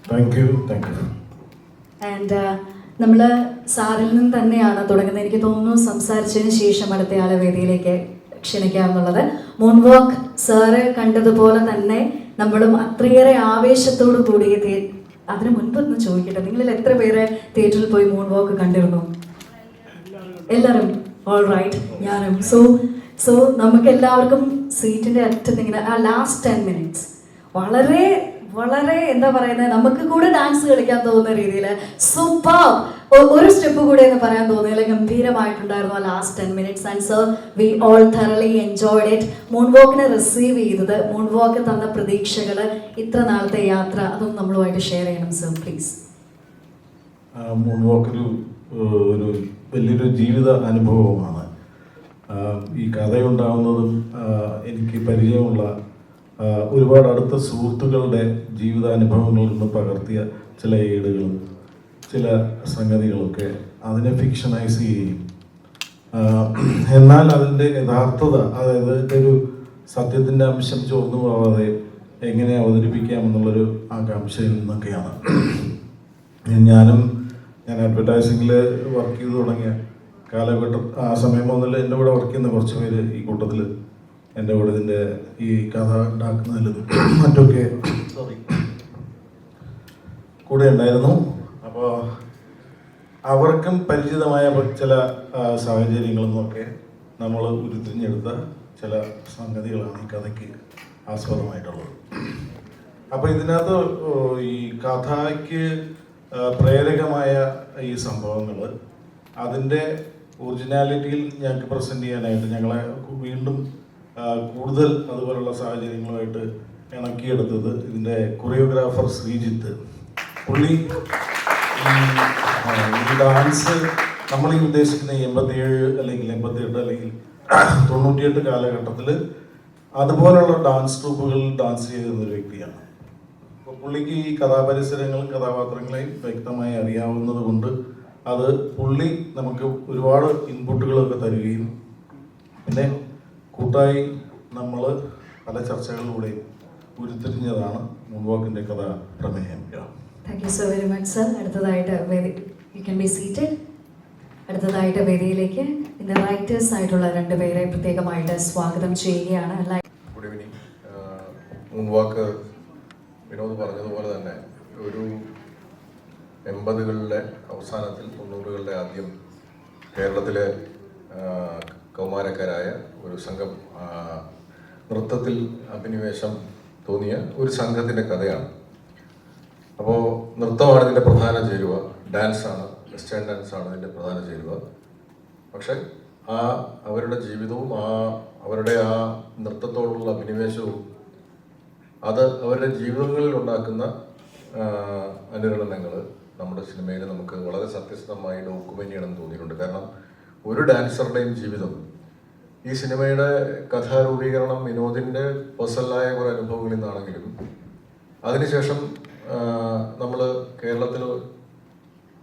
Thank you. And നമ്മൾ സാറിൽ നിന്ന് തന്നെയാണ് തുടങ്ങുന്നത്. എനിക്ക് തോന്നുന്നു സംസാരിച്ചതിന് ശേഷം അടുത്തയാളെ വേദിയിലേക്ക് ക്ഷണിക്കാമെന്നുള്ളത്. മൂൺ വാക്ക് സാറ് കണ്ടതുപോലെ തന്നെ നമ്മളും അത്രയേറെ ആവേശത്തോടു കൂടി അതിന് മുൻപൊന്ന് ചോദിക്കട്ടെ, നിങ്ങളിൽ എത്ര പേര് തിയേറ്ററിൽ പോയി മൂൺ വാക്ക് കണ്ടിരുന്നു? എല്ലാവരും? ഓൾ റൈറ്റ്, ഞാനും. സോ നമുക്ക് എല്ലാവർക്കും സീറ്റിൻ്റെ അറ്റത്ത് ഇങ്ങനെ ആ ലാസ്റ്റ് 10 minutes വളരെ വളരെ എന്താ പറയുന്നത്, നമുക്ക് കൂടെ ഡാൻസ് കളിക്കാൻ തോന്നുന്ന രീതിയിൽ സൂപ്പർ ഒരു സ്റ്റെപ്പ് കൂടെ എന്ന് പറയാൻ തോന്നിയില്ല, ഗംഭീരമായിട്ടുണ്ടായിരുന്നു ആ last 10 minutes. And sir we all thoroughly enjoyed it. Moon വാക്കിനെ റിസീവ് ചെയ്തത്, മൂൺ വാക്ക് തന്ന പ്രതീക്ഷകൾ, ഇത്ര നാളത്തെ യാത്ര, അതൊന്നും നമ്മളുമായിട്ട് ഷെയർ ചെയ്യണം സർ പ്ലീസ്. മൂൺ വാക്ക് ഒരു വലിയൊരു ജീവിത അനുഭവമാണ്. ഈ കഥയുണ്ടാവുന്നതും എനിക്ക് പരിചയമുള്ള ഒരുപാട് അടുത്ത സുഹൃത്തുക്കളുടെ ജീവിതാനുഭവങ്ങളിൽ നിന്ന് പകർത്തിയ ചില ഏടുകളും ചില സംഗതികളൊക്കെ അതിനെ ഫിക്ഷനൈസ് ചെയ്യുകയും എന്നാൽ അതിൻ്റെ യഥാർത്ഥത, അതായത് ഒരു സത്യത്തിൻ്റെ അംശം ചോർന്നു പോവാതെ എങ്ങനെ അവതരിപ്പിക്കാമെന്നുള്ളൊരു ആകാംക്ഷയിൽ നിന്നൊക്കെയാണ്. ഞാൻ അഡ്വർടൈസിങ്ങിൽ വർക്ക് ചെയ്ത് തുടങ്ങിയ കാലഘട്ടം, ആ സമയം മുതൽ എൻ്റെ കൂടെ വർക്ക് ചെയ്യുന്ന കുറച്ച് പേര് ഈ കൂട്ടത്തിൽ എൻ്റെ കൂടെ ഇതിൻ്റെ ഈ കഥ ഉണ്ടാക്കുന്നതിൽ മറ്റൊക്കെ കൂടെ ഉണ്ടായിരുന്നു. അപ്പോൾ അവർക്കും പരിചിതമായ ചില സാഹചര്യങ്ങളിൽ നിന്നൊക്കെ നമ്മൾ ഉരുത്തിരിഞ്ഞെടുത്ത ചില സംഗതികളാണ് ഈ കഥയ്ക്ക് ആസ്പദമായിട്ടുള്ളത്. അപ്പോൾ ഇതിനകത്ത് ഈ കഥയ്ക്ക് പ്രേരകമായ ഈ സംഭവങ്ങൾ അതിൻ്റെ ഒറിജിനാലിറ്റിയിൽ ഞങ്ങൾക്ക് പ്രസൻറ്റ് ചെയ്യാനായിട്ട് ഞങ്ങളെ വീണ്ടും കൂടുതൽ അതുപോലുള്ള സാഹചര്യങ്ങളുമായിട്ട് ഇണക്കിയെടുത്തത് ഇതിൻ്റെ കൊറിയോഗ്രാഫർ ശ്രീജിത്ത്. പുള്ളി ഈ ഡാൻസ് നമ്മൾ ഈ ഉദ്ദേശിക്കുന്ന 87 അല്ലെങ്കിൽ 88 അല്ലെങ്കിൽ 98 കാലഘട്ടത്തിൽ അതുപോലുള്ള ഡാൻസ് ട്രൂപ്പുകളിൽ ഡാൻസ് ചെയ്തിരുന്നൊരു വ്യക്തിയാണ്. അപ്പോൾ പുള്ളിക്ക് ഈ കഥാപരിസരങ്ങളും കഥാപാത്രങ്ങളെയും വ്യക്തമായി അറിയാവുന്നത് കൊണ്ട് അത് പുള്ളി നമുക്ക് ഒരുപാട് ഇൻപുട്ടുകളൊക്കെ തരികയും പിന്നെ കൂട്ടായി നമ്മൾ പല ചർച്ചകളിലൂടെയും ഉരുത്തിരിഞ്ഞതാണ് മൂൺ വാക്കിൻ്റെ കഥ പ്രമേയം. Thank you so very much sir. അടുത്തതായിട്ട് യു ക്യാൻ ബി സീറ്റഡ്. അടുത്തതായിട്ട് വേദിയിലേക്ക് ഇതിൻ്റെ റൈറ്റേഴ്സ് ആയിട്ടുള്ള 2 പേരെ പ്രത്യേകമായിട്ട് സ്വാഗതം ചെയ്യുകയാണ്. Good evening. മൂൺ വാക്ക് വിനോദ് പറഞ്ഞതുപോലെ തന്നെ ഒരു 80കളുടെ അവസാനത്തിൽ 90കളുടെ ആദ്യം കേരളത്തിലെ കൗമാരക്കാരായ ഒരു സംഘം നൃത്തത്തിൽ അഭിനിവേശം തോന്നിയ ഒരു സംഘത്തിൻ്റെ കഥയാണ്. അപ്പോൾ നൃത്തമാണ് ഇതിൻ്റെ പ്രധാന ചേരുവ, ഡാൻസാണ്, വെസ്റ്റേൺ ഡാൻസാണ് ഇതിൻ്റെ പ്രധാന ചേരുവ. പക്ഷെ അവരുടെ ജീവിതവും അവരുടെ ആ നൃത്തത്തോടുള്ള അഭിനിവേശവും അത് അവരുടെ ജീവിതങ്ങളിൽ ഉണ്ടാക്കുന്ന അനുരണനങ്ങൾ നമ്മുടെ സിനിമയിൽ നമുക്ക് വളരെ സത്യസന്ധമായി ഡോക്യുമെൻ്റ് ചെയ്യണമെന്ന് തോന്നിയിട്ടുണ്ട്. കാരണം ഒരു ഡാൻസറുടെയും ജീവിതം, ഈ സിനിമയുടെ കഥാരൂപീകരണം വിനോദിൻ്റെ പേഴ്സണലായ കുറേ അനുഭവങ്ങളിൽ നിന്നാണെങ്കിലും അതിനുശേഷം നമ്മൾ കേരളത്തിൽ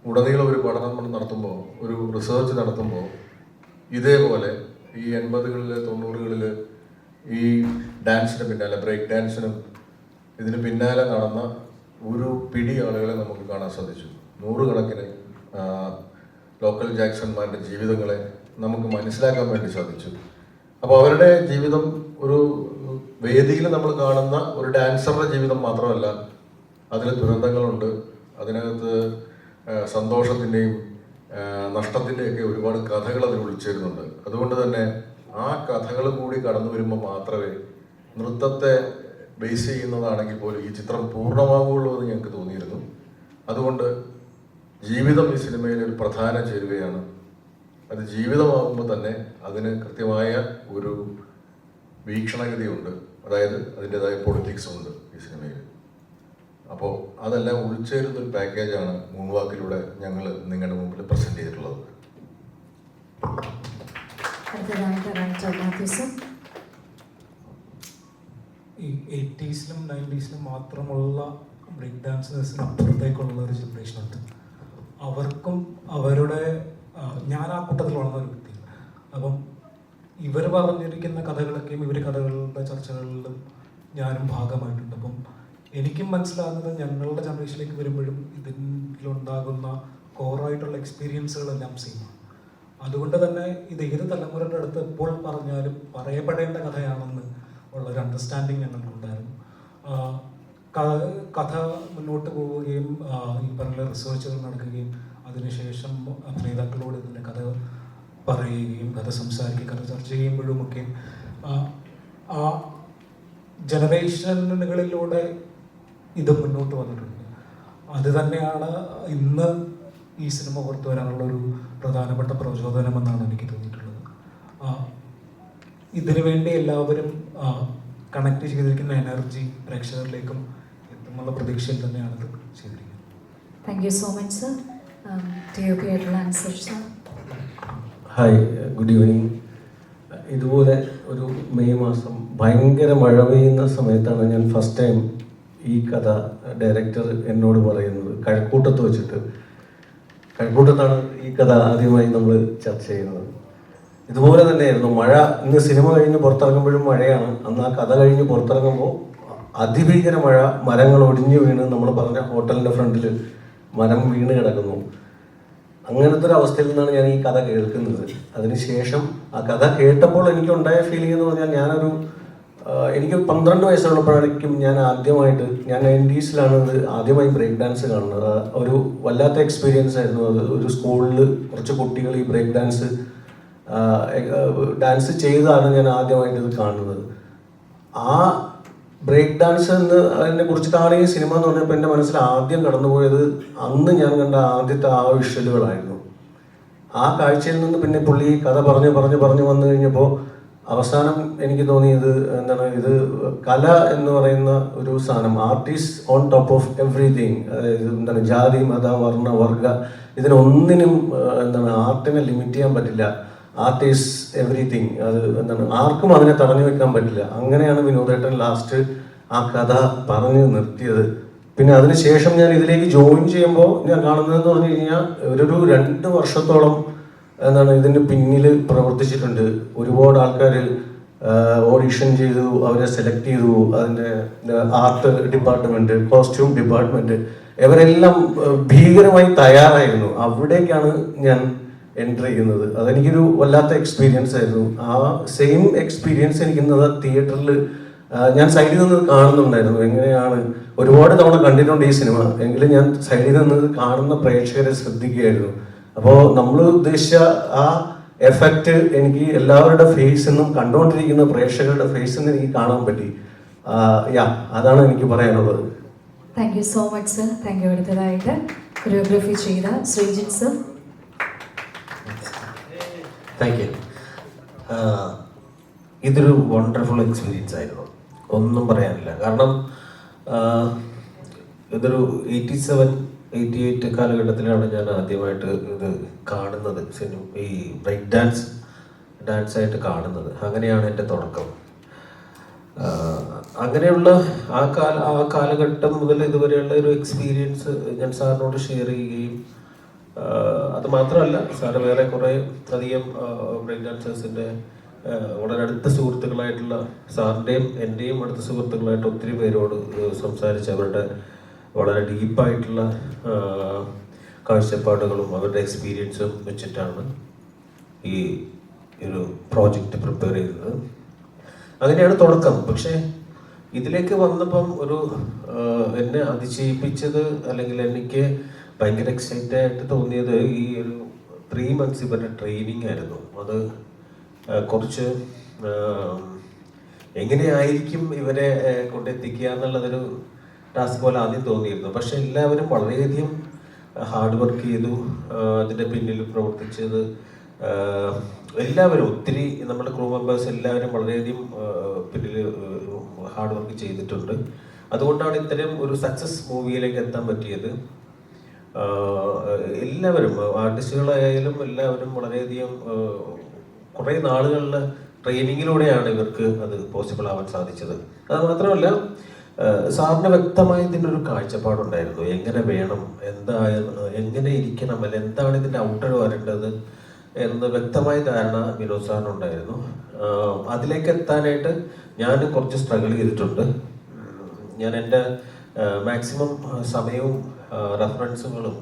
ഉടനീളം ഒരു പഠനം നടത്തുമ്പോൾ, ഒരു റിസർച്ച് നടത്തുമ്പോൾ ഇതേപോലെ ഈ 80കളിൽ 90കളിൽ ഈ ഡാൻസിന് പിന്നാലെ, ബ്രേക്ക് ഡാൻസിനും ഇതിന് പിന്നാലെ നടന്ന ഒരു പിടി ആളുകളെ നമുക്ക് കാണാൻ സാധിച്ചു. 100 കണക്കിന് ലോക്കൽ ജാക്സന്മാരുടെ ജീവിതങ്ങളെ നമുക്ക് മനസ്സിലാക്കാൻ വേണ്ടി സാധിച്ചു. അപ്പോൾ അവരുടെ ജീവിതം ഒരു വേദിയിൽ നമ്മൾ കാണുന്ന ഒരു ഡാൻസറുടെ ജീവിതം മാത്രമല്ല, അതിൽ ദുരന്തങ്ങളുണ്ട്, അതിനകത്ത് സന്തോഷത്തിൻ്റെയും നഷ്ടത്തിൻ്റെയൊക്കെ ഒരുപാട് കഥകൾ അതിൽ ഒളിച്ചേരുന്നുണ്ട്. അതുകൊണ്ട് തന്നെ ആ കഥകൾ കൂടി കടന്നു വരുമ്പോൾ മാത്രമേ നൃത്തത്തെ ബേസ് ചെയ്യുന്നതാണെങ്കിൽ പോലും ഈ ചിത്രം പൂർണ്ണമാകുള്ളൂ എന്ന് ഞങ്ങൾക്ക് തോന്നിയിരുന്നു. അതുകൊണ്ട് ജീവിതം ഈ സിനിമയിലെ ഒരു പ്രധാന ചേരുവയാണ്. അത് ജീവിതമാകുമ്പോൾ തന്നെ അതിന് കൃത്യമായ ഒരു വീക്ഷണഗതിയുണ്ട്, അതായത് അതിൻ്റെതായ പൊളിറ്റിക്സ് ഉണ്ട് ഈ സിനിമയിൽ. അപ്പോൾ അതെല്ലാം ഉൾച്ചേരുന്നൊരു പാക്കേജാണ് മൂൺ വാക്കിലൂടെ ഞങ്ങൾ നിങ്ങളുടെ മുമ്പിൽ പ്രസൻറ്റ് ചെയ്തിട്ടുള്ളത്. ഈ 80s-ലും 90s-ലും മാത്രമുള്ള ബ്രേക്ക് ഡാൻസേഴ്സിന് അപ്പുറത്തേക്കുള്ള ഒരു ജനറേഷൻ ഉണ്ട്. അവർക്കും അവരുടെ, ഞാൻ ആ കൂട്ടത്തിൽ വളർന്ന ഒരു വ്യക്തിയാണ്. അപ്പം ഇവർ പറഞ്ഞിരിക്കുന്ന കഥകളൊക്കെയും കഥകളുടെ ചർച്ചകളിലും ഞാനും ഭാഗമായിട്ടുണ്ട്. അപ്പം എനിക്കും മനസ്സിലാകുന്നത് ഞങ്ങളുടെ ജനറേഷനിലേക്ക് വരുമ്പോഴും ഇതിലുണ്ടാകുന്ന കോറായിട്ടുള്ള എക്സ്പീരിയൻസുകളെല്ലാം സെയിമാണ്. അതുകൊണ്ട് തന്നെ ഇത് ഏത് തലമുറയുടെ അടുത്ത് എപ്പോൾ പറഞ്ഞാലും പറയപ്പെടേണ്ട കഥയാണെന്ന് ഉള്ളൊരു അണ്ടർസ്റ്റാൻഡിങ് ഞങ്ങൾക്കുണ്ടായിരുന്നു. കഥ മുന്നോട്ട് പോവുകയും ഈ പറഞ്ഞ റിസർച്ചുകൾ നടക്കുകയും അതിനുശേഷം അഭിനേതാക്കളോട് ഇതിൻ്റെ കഥ പറയുകയും കഥ സംസാരിക്കുകയും കഥ ചർച്ച ചെയ്യുമ്പോഴുമൊക്കെ ആ ജനറേഷനുകളിലൂടെ ഇത് മുന്നോട്ട് വന്നിട്ടുണ്ട്. അത് തന്നെയാണ് ഇന്ന് ഈ സിനിമ പുറത്തു വരാനുള്ളൊരു പ്രധാനപ്പെട്ട പ്രചോദനമെന്നാണ് എനിക്ക് തോന്നിയിട്ടുള്ളത്. ഇതിനു വേണ്ടി എല്ലാവരും കണക്ട് ചെയ്തിരിക്കുന്ന എനർജി പ്രേക്ഷകരിലേക്കും എത്തുന്നുള്ള പ്രതീക്ഷയിൽ തന്നെയാണ് ഇത് ചെയ്തിരിക്കുന്നത്. Thank you so much sir. DOP ആയിട്ടുള്ള answer sir. Hi, good evening. ഇതുപോലെ ഒരു മെയ് മാസം ഭയങ്കര മഴ പെയ്യുന്ന സമയത്താണ് ഞാൻ ഫസ്റ്റ് ടൈം ഈ കഥ ഡയറക്ടർ എന്നോട് പറയുന്നത്. കഴക്കൂട്ടത്ത് വെച്ചിട്ട്, കഴക്കൂട്ടത്താണ് ഈ കഥ ആദ്യമായി നമ്മൾ ചർച്ച ചെയ്യുന്നത്. ഇതുപോലെ തന്നെയായിരുന്നു മഴ. ഇന്ന് സിനിമ കഴിഞ്ഞ് പുറത്തിറങ്ങുമ്പോഴും മഴയാണ്. അന്ന് ആ കഥ കഴിഞ്ഞ് പുറത്തിറങ്ങുമ്പോൾ അതിഭീകര മഴ, മരങ്ങൾ ഒടിഞ്ഞു വീണ് നമ്മൾ പറഞ്ഞ ഹോട്ടലിൻ്റെ ഫ്രണ്ടിൽ മരം വീണ് കിടക്കുന്നു. അങ്ങനത്തെ ഒരു അവസ്ഥയിൽ നിന്നാണ് ഞാൻ ഈ കഥ കേൾക്കുന്നത്. അതിനുശേഷം ആ കഥ കേട്ടപ്പോൾ എനിക്കുണ്ടായ ഫീലിംഗ് എന്ന് പറഞ്ഞാൽ എനിക്ക് 12 വയസ്സുള്ളപ്പോഴായിരിക്കും ഞാൻ 90s ഇത് ആദ്യമായി ബ്രേക്ക് ഡാൻസ് കാണുന്നത്. ഒരു വല്ലാത്ത എക്സ്പീരിയൻസ് ആയിരുന്നു അത്. ഒരു സ്കൂളിൽ കുറച്ച് കുട്ടികൾ ഈ ബ്രേക്ക് ഡാൻസ് ചെയ്താണ് ഞാൻ ആദ്യമായിട്ട് ഇത് കാണുന്നത്. ആ ബ്രേക്ക് ഡാൻസ് അതിനെ കുറിച്ചിട്ടാണ് ഈ സിനിമ എന്ന് പറഞ്ഞപ്പോൾ എൻ്റെ മനസ്സിൽ ആദ്യം കടന്നുപോയത് അന്ന് ഞാൻ കണ്ട ആദ്യത്തെ ആ വിഷ്വലുകളായിരുന്നു. ആ കാഴ്ചയിൽ നിന്ന് പിന്നെ പുള്ളി കഥ പറഞ്ഞു വന്നു കഴിഞ്ഞപ്പോൾ അവസാനം എനിക്ക് തോന്നിയത് ഇത് കല എന്ന് പറയുന്ന ഒരു സാധനം, artist on top of everything. അതായത് ജാതി, മത, വർണ്ണ, വർഗ ഇതിനൊന്നിനും ആർട്ടിനെ ലിമിറ്റ് ചെയ്യാൻ പറ്റില്ല. Artist everything. അത് ആർക്കും അതിനെ തടഞ്ഞു വെക്കാൻ പറ്റില്ല. അങ്ങനെയാണ് വിനോദേട്ടൻ ലാസ്റ്റ് ആ കഥ പറഞ്ഞു നിർത്തിയത്. പിന്നെ അതിനുശേഷം ഞാൻ ഇതിലേക്ക് ജോയിൻ ചെയ്യുമ്പോൾ ഞാൻ കാണുന്നതെന്ന് പറഞ്ഞു കഴിഞ്ഞാൽ ഒരു 2 വർഷത്തോളം ഇതിന് പിന്നിൽ പ്രവർത്തിച്ചിട്ടുണ്ട്. ഒരുപാട് ആൾക്കാർ ഓഡിഷൻ ചെയ്തു, അവരെ സെലക്ട് ചെയ്തു. അതിൻ്റെ ആർട്ട് ഡിപ്പാർട്ട്മെന്റ്, കോസ്റ്റ്യൂം ഡിപ്പാർട്ട്മെന്റ്, ഇവരെല്ലാം ഭീകരമായി തയ്യാറായിരുന്നു. അവിടേക്കാണ് ഞാൻ എൻ്റർ ചെയ്യുന്നത്. അതെനിക്കൊരു വല്ലാത്ത എക്സ്പീരിയൻസ് ആയിരുന്നു. ആ സെയിം എക്സ്പീരിയൻസ് എനിക്ക് ഇന്നത് തിയേറ്ററിൽ ഞാൻ സൈഡിൽ നിന്ന് കാണുന്നുണ്ടായിരുന്നു. എങ്ങനെയാണ്, ഒരുപാട് തവണ കണ്ടിട്ടുണ്ട് ഈ സിനിമ, എങ്കിലും ഞാൻ സൈഡിൽ നിന്ന് കാണുന്ന പ്രേക്ഷകരെ ശ്രദ്ധിക്കുകയായിരുന്നു. അപ്പോൾ നമ്മൾ ഉദ്ദേശിച്ച ആ എഫക്റ്റ് എനിക്ക് എല്ലാവരുടെ ഫേസിൽ നിന്നും, കണ്ടുകൊണ്ടിരിക്കുന്ന പ്രേക്ഷകരുടെ ഫേസിൽ നിന്ന് എനിക്ക് കാണാൻ പറ്റി. അതാണ് എനിക്ക് പറയാനുള്ളത്. Thank you so much sir. Thank you. അടുത്തതായിട്ട് കൊറിയോഗ്രാഫി ചെയ്ത ശ്രീജിത്ത് സർ. Thank you. ഇതൊരു വണ്ടർഫുൾ എക്സ്പീരിയൻസ് ആയിരുന്നു, ഒന്നും പറയാനില്ല. കാരണം ഇതൊരു 87-88 കാലഘട്ടത്തിലാണ് ഞാൻ ആദ്യമായിട്ട് ഇത് കാണുന്നത്, ഈ ബ്രേക്ക് ഡാൻസായിട്ട് കാണുന്നത്. അങ്ങനെയാണ് എൻ്റെ തുടക്കം. അങ്ങനെയുള്ള ആ കാലഘട്ടം മുതൽ ഇതുവരെയുള്ള ഒരു എക്സ്പീരിയൻസ് ഞാൻ സാറിനോട് ഷെയർ ചെയ്യുകയും, അത് മാത്രമല്ല സാറ് വേറെ കുറേ അധികം ബ്രേക്ക് ഡാൻസേഴ്സിൻ്റെ വളരെ അടുത്ത സുഹൃത്തുക്കളായിട്ടുള്ള സാറിൻ്റെയും എൻ്റെയും അടുത്ത സുഹൃത്തുക്കളായിട്ട് ഒത്തിരി പേരോട് സംസാരിച്ച് അവരുടെ വളരെ ഡീപ്പായിട്ടുള്ള കാഴ്ചപ്പാടുകളും അവരുടെ എക്സ്പീരിയൻസും വെച്ചിട്ടാണ് ഈ ഒരു പ്രോജക്റ്റ് പ്രിപ്പയർ ചെയ്തത്. അങ്ങനെയാണ് തുടക്കം. പക്ഷേ ഇതിലേക്ക് വന്നപ്പം എന്നെ അതിശയിപ്പിച്ചത്, അല്ലെങ്കിൽ എനിക്ക് ഭയങ്കര എക്സൈറ്റഡ് ആയിട്ട് തോന്നിയത് ഈ ഒരു 3 months ഇവരുടെ ട്രെയിനിങ് ആയിരുന്നു. അത് കുറച്ച് എങ്ങനെയായിരിക്കും ഇവരെ കൊണ്ടെത്തിക്കുക എന്നുള്ളതൊരു ടാസ്ക് പോലെ ആദ്യം തോന്നിയിരുന്നു. പക്ഷെ എല്ലാവരും വളരെയധികം ഹാർഡ് വർക്ക് ചെയ്തു. അതിൻ്റെ പിന്നിൽ പ്രവർത്തിച്ചത് എല്ലാവരും, ഒത്തിരി നമ്മുടെ ക്രൂ മെമ്പേഴ്സ് എല്ലാവരും വളരെയധികം പിന്നിൽ ഹാർഡ് വർക്ക് ചെയ്തിട്ടുണ്ട്. അതുകൊണ്ടാണ് ഇത്തരം ഒരു സക്സസ് മൂവിയിലേക്ക് എത്താൻ പറ്റിയത്. എല്ലാവരും ആർട്ടിസ്റ്റുകളായാലും എല്ലാവരും വളരെയധികം കുറേ നാളുകളിലെ ട്രെയിനിങ്ങിലൂടെയാണ് ഇവർക്ക് അത് പോസിബിൾ ആവാൻ സാധിച്ചത്. അത് മാത്രമല്ല സാറിന് വ്യക്തമായി ഇതിനൊരു കാഴ്ചപ്പാടുണ്ടായിരുന്നു. എങ്ങനെ വേണം, എങ്ങനെ ഇരിക്കണം, അല്ല എന്താണ് ഇതിൻ്റെ ഔട്ടർ വരേണ്ടത് എന്ന് വ്യക്തമായ ധാരണ വിനോദ് സാറിനുണ്ടായിരുന്നു. അതിലേക്ക് എത്താനായിട്ട് ഞാൻ കുറച്ച് സ്ട്രഗിൾ ചെയ്തിട്ടുണ്ട്. ഞാൻ എൻ്റെ മാക്സിമം സമയവും റെഫറൻസുകളും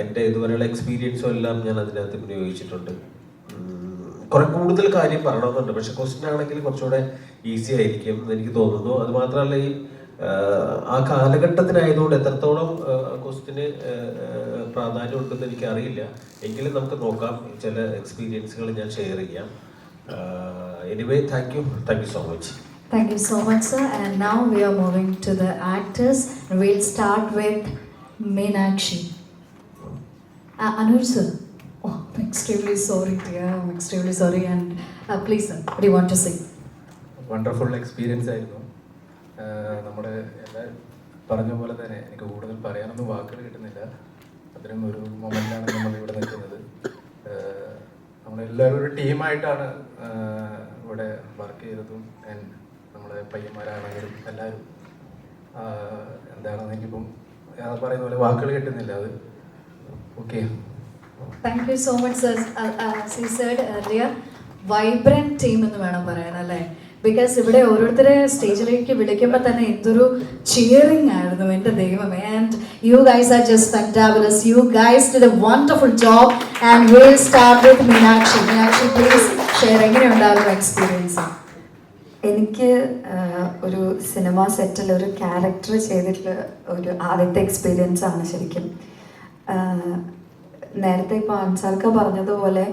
എൻ്റെ ഇതുവരെയുള്ള എക്സ്പീരിയൻസും എല്ലാം ഞാൻ അതിനകത്ത് വിനിയോഗിച്ചിട്ടുണ്ട്. കുറെ കൂടുതൽ കാര്യം പറയണമെന്നുണ്ട്, പക്ഷെ ക്വസ്റ്റ്യൻ ആണെങ്കിൽ കുറച്ചുകൂടെ ഈസി ആയിരിക്കും എന്ന് എനിക്ക് തോന്നുന്നു. അത് മാത്രമല്ല, ഈ ആ കാലഘട്ടത്തിനായതുകൊണ്ട് എത്രത്തോളം ക്വസ്റ്റ്യന് പ്രാധാന്യം ഉണ്ടെന്ന് എനിക്ക് അറിയില്ല. എങ്കിലും നമുക്ക് നോക്കാം, ചില എക്സ്പീരിയൻസുകൾ ഞാൻ ഷെയർ ചെയ്യാം. Anyway, thank you so much. Thank you so much, sir. And now we are moving to the actors. We'll start with Meenakshi. Anuj sir. Oh, I'm extremely sorry, dear. I'm extremely sorry. And please, sir, what do you want to say? Wonderful experience ആയിരുന്നു. നമ്മുടെ എല്ലാ പറഞ്ഞ പോലെ തന്നെ എനിക്ക് കൂടുതൽ പറയാനൊന്നും വാക്കുകൾ കിട്ടുന്നില്ല. അത്തരം ഒരു മൊമെൻ്റാണ് നമ്മൾ ഇവിടെ നിൽക്കുന്നത്. നമ്മളെല്ലാവരും ഒരു ടീമായിട്ടാണ് ഇവിടെ വർക്ക് ചെയ്തതും. നമ്മുടെ പയ്യന്മാരാണെങ്കിലും എല്ലാവരും എന്താണെന്ന് എനിക്കിപ്പം പറയുന്ന പോലെ വാക്കുകൾ കിട്ടുന്നില്ല. അത് okay. Thank you so much, sir. As you said earlier, vibrant team എന്ന് വേണം പറയാൻ, അല്ലേ? ബിക്കോസ് ഇവിടെ ഓരോരുത്തരെ സ്റ്റേജിലേക്ക് വിളിക്കുമ്പോൾ തന്നെ എന്തൊരു ചിയറിംഗ് ആയിരുന്നു, എൻ്റെ ദൈവമേ. And you guys are just fantabulous. You guys did a wonderful job. And will start with Meenakshi. Meenakshi, please share, എങ്ങനെയുണ്ടായിരുന്നു എക്സ്പീരിയൻസ്? എനിക്ക് ഒരു സിനിമ സെറ്റിൽ ഒരു ക്യാരക്ടർ ചെയ്തിട്ടുള്ള ഒരു ആദ്യത്തെ എക്സ്പീരിയൻസ് ആണ് ശരിക്കും. നേരത്തെ ഇപ്പോൾ അൻസാർക്ക പറഞ്ഞതുപോലെ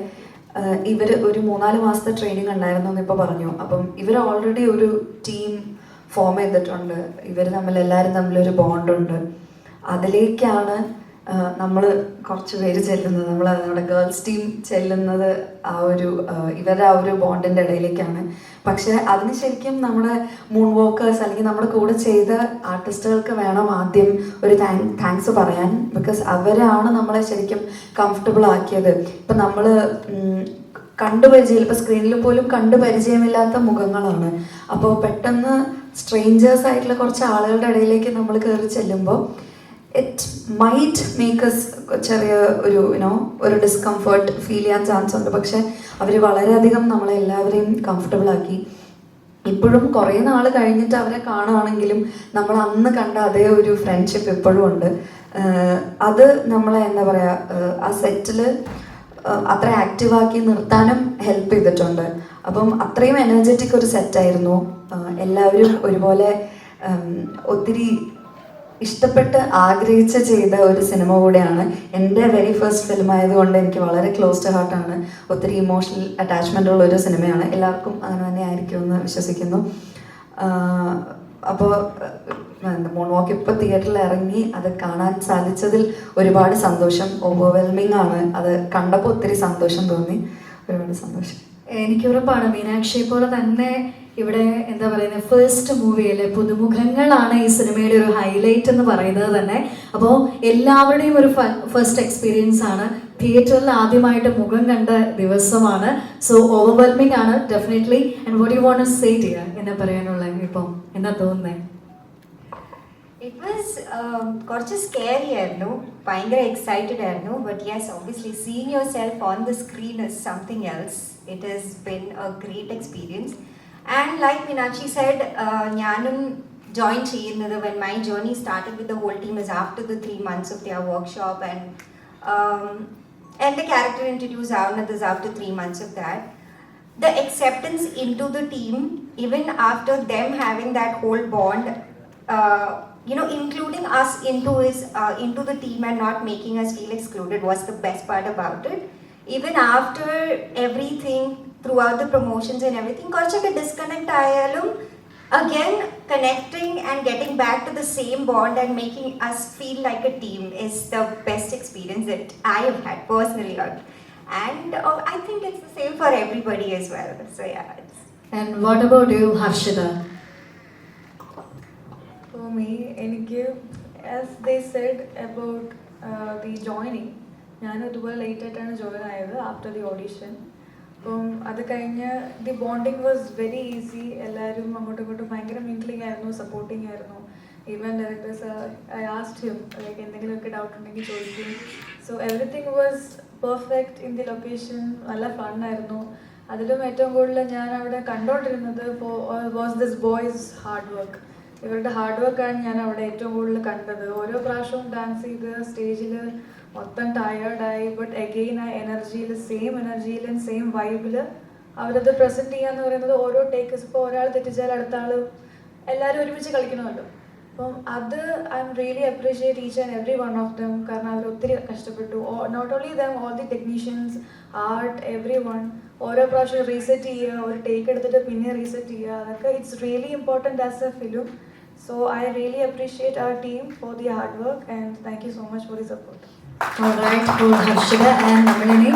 ഇവർ ഒരു 3-4 മാസത്തെ ട്രെയിനിങ് ഉണ്ടായിരുന്നു എന്ന് ഇപ്പോൾ പറഞ്ഞു. അപ്പം ഇവർ ഓൾറെഡി ഒരു ടീം ഫോം ചെയ്തിട്ടുണ്ട്. ഇവർ എല്ലാവരും തമ്മിലൊരു ബോണ്ടുണ്ട്. അതിലേക്കാണ് നമ്മൾ കുറച്ച് പേര് ചെല്ലുന്നത്. നമ്മുടെ ഗേൾസ് ടീം ചെല്ലുന്നത് ഇവരുടെ ആ ഒരു ബോണ്ടിൻ്റെ ഇടയിലേക്കാണ്. പക്ഷെ അതിന് ശരിക്കും നമ്മുടെ മൂൺ വോക്കേഴ്സ് അല്ലെങ്കിൽ നമ്മുടെ കൂടെ ചെയ്ത ആർട്ടിസ്റ്റുകൾക്ക് വേണം ആദ്യം ഒരു താങ്ക്സ് പറയാൻ. ബിക്കോസ് അവരാണ് നമ്മളെ ശരിക്കും കംഫർട്ടബിൾ ആക്കിയത്. ഇപ്പം നമ്മൾ ഇപ്പം സ്ക്രീനിൽ പോലും കണ്ടുപരിചയമില്ലാത്ത മുഖങ്ങളാണ്. അപ്പോൾ പെട്ടെന്ന് സ്ട്രേഞ്ചേഴ്സ് ആയിട്ടുള്ള കുറച്ച് ആളുകളുടെ ഇടയിലേക്ക് നമ്മൾ കയറി ചെല്ലുമ്പോൾ ഇറ്റ് മൈറ്റ് മേക്ക് എസ് ചെറിയ ഒരു ഡിസ്കംഫർട്ട് ഫീൽ ചെയ്യാൻ ചാൻസ് ഉണ്ട്. പക്ഷെ അവർ വളരെയധികം നമ്മളെല്ലാവരെയും കംഫർട്ടബിൾ ആക്കി. ഇപ്പോഴും കുറേ നാൾ കഴിഞ്ഞിട്ട് അവരെ കാണുകയാണെങ്കിലും നമ്മൾ അന്ന് കണ്ട അതേ ഒരു ഫ്രണ്ട്ഷിപ്പ് ഇപ്പോഴും ഉണ്ട്. അത് നമ്മളെ എന്താ പറയുക, ആ സെറ്റിൽ അത്ര ആക്റ്റീവാക്കി നിർത്താനും ഹെൽപ്പ് ചെയ്തിട്ടുണ്ട്. അപ്പം അത്രയും എനർജറ്റിക് ഒരു സെറ്റായിരുന്നു. എല്ലാവരും ഒരുപോലെ ഒത്തിരി ഇഷ്ടപ്പെട്ട് ആഗ്രഹിച്ച് ചെയ്ത ഒരു സിനിമ കൂടെയാണ്. എൻ്റെ വെരി ഫസ്റ്റ് ഫിലിം ആയതുകൊണ്ട് എനിക്ക് വളരെ ക്ലോസ് ടു ഹാർട്ടാണ്. ഒത്തിരി ഇമോഷണൽ അറ്റാച്ച്മെൻ്റ് ഉള്ള ഒരു സിനിമയാണ്. എല്ലാവർക്കും അങ്ങനെ തന്നെ ആയിരിക്കുമെന്ന് വിശ്വസിക്കുന്നു. അപ്പോൾ മൂൺ വാക്ക് ഇപ്പോൾ തിയേറ്ററിൽ ഇറങ്ങി അത് കാണാൻ സാധിച്ചതിൽ ഒരുപാട് സന്തോഷം. ഓവർവെൽമിംഗ് ആണ്. അത് കണ്ടപ്പോൾ ഒത്തിരി സന്തോഷം തോന്നി. ഒരുപാട് സന്തോഷം. എനിക്ക് ഉറപ്പാണ് മീനാക്ഷിയെ പോലെ തന്നെ ഇവിടെ എന്താ പറയുന്നത്, ഫസ്റ്റ് മൂവിയിലെ പുതുമുഖങ്ങളാണ് ഈ സിനിമയുടെ ഒരു ഹൈലൈറ്റ് എന്ന് പറയുന്നത് തന്നെ. അപ്പോൾ എല്ലാവരുടെയും ഒരു ഫസ്റ്റ് എക്സ്പീരിയൻസ് ആണ്. തിയേറ്ററിൽ ആദ്യമായിട്ട് മുഖം കണ്ട ദിവസമാണ്. സോ ഓവർവെൽമിംഗ് ആണ് definitely. And what you want to say dear, എന്താ പറയാനുള്ള ഇപ്പം എന്താ തോന്നുന്നത്? It was കുറച്ച് സ്കേറി ആയിരുന്നു, ഭയങ്കര എക്സൈറ്റഡ് ആയിരുന്നു. But yes, obviously seeing yourself on the screen is something else. It has been a great experience. And like Meenakshi said, ഞാനും ജോയിൻ ചെയ്യുന്നത് when my journey started with the whole team is after the 3 months of their workshop, and the character introduced Arnath is after 3 months of that. The acceptance into the team, even after them having that whole bond, including us into the team and not making us feel excluded was the best part about it. Even after everything, throughout the promotions and everything, korchakku disconnect ayalum, again connecting and getting back to the same bond and making us feel like a team is the best experience that I have had personally. And I think it's the same for everybody as well. So yeah. And what about you, Harshita? For me, as they said about the joining, ഞാൻ ഇതുപോലെ late ആയിട്ടാണ് join ആയത് after the audition. അപ്പം അത് കഴിഞ്ഞ് the bonding was very easy. എല്ലാവരും അങ്ങോട്ടും ഇങ്ങോട്ടും ഭയങ്കര മിംഗ്ലിംഗ് ആയിരുന്നു, സപ്പോർട്ടിങ് ആയിരുന്നു. Even directors I asked him like എന്തെങ്കിലുമൊക്കെ ഡൗട്ട് ഉണ്ടെങ്കിൽ ചോദിക്കും. So everything was perfect in the location. നല്ല ഫണ്ണായിരുന്നു. അതിലും ഏറ്റവും കൂടുതൽ ഞാൻ അവിടെ കണ്ടുകൊണ്ടിരുന്നത് was this boys hard work. ഇവരുടെ ഹാർഡ് വർക്കാണ് ഞാൻ അവിടെ ഏറ്റവും കൂടുതൽ കണ്ടത്. ഓരോ പ്രാവശ്യവും ഡാൻസ് ചെയ്ത് സ്റ്റേജിൽ മൊത്തം ടയേർഡായി, ബട്ട് അഗെയിൻ ആ എനർജിയിൽ, സെയിം എനർജിയിൽ സെയിം വൈബിൽ അവരത് പ്രസൻറ്റ് ചെയ്യാന്ന് പറയുന്നത് ഓരോ ടേക്കേഴ്സ്. ഇപ്പോൾ ഒരാൾ തെറ്റിച്ചാൽ അടുത്ത ആൾ എല്ലാവരും ഒരുമിച്ച് കളിക്കണമല്ലോ. അപ്പം അത് I am really appreciate each and every one of them. കാരണം അവർ ഒത്തിരി കഷ്ടപ്പെട്ടു. Not only them, all the technicians, art, every one. ഓരോ പ്രാവശ്യം റീസെറ്റ് ചെയ്യുക, ഒരു ടേക്ക് എടുത്തിട്ട് പിന്നെ റീസെറ്റ് ചെയ്യുക, അതൊക്കെ it's really important as a film. So I really appreciate our team for the hard work and thank you so much for the support. Harshitha, and നമ്മളിനി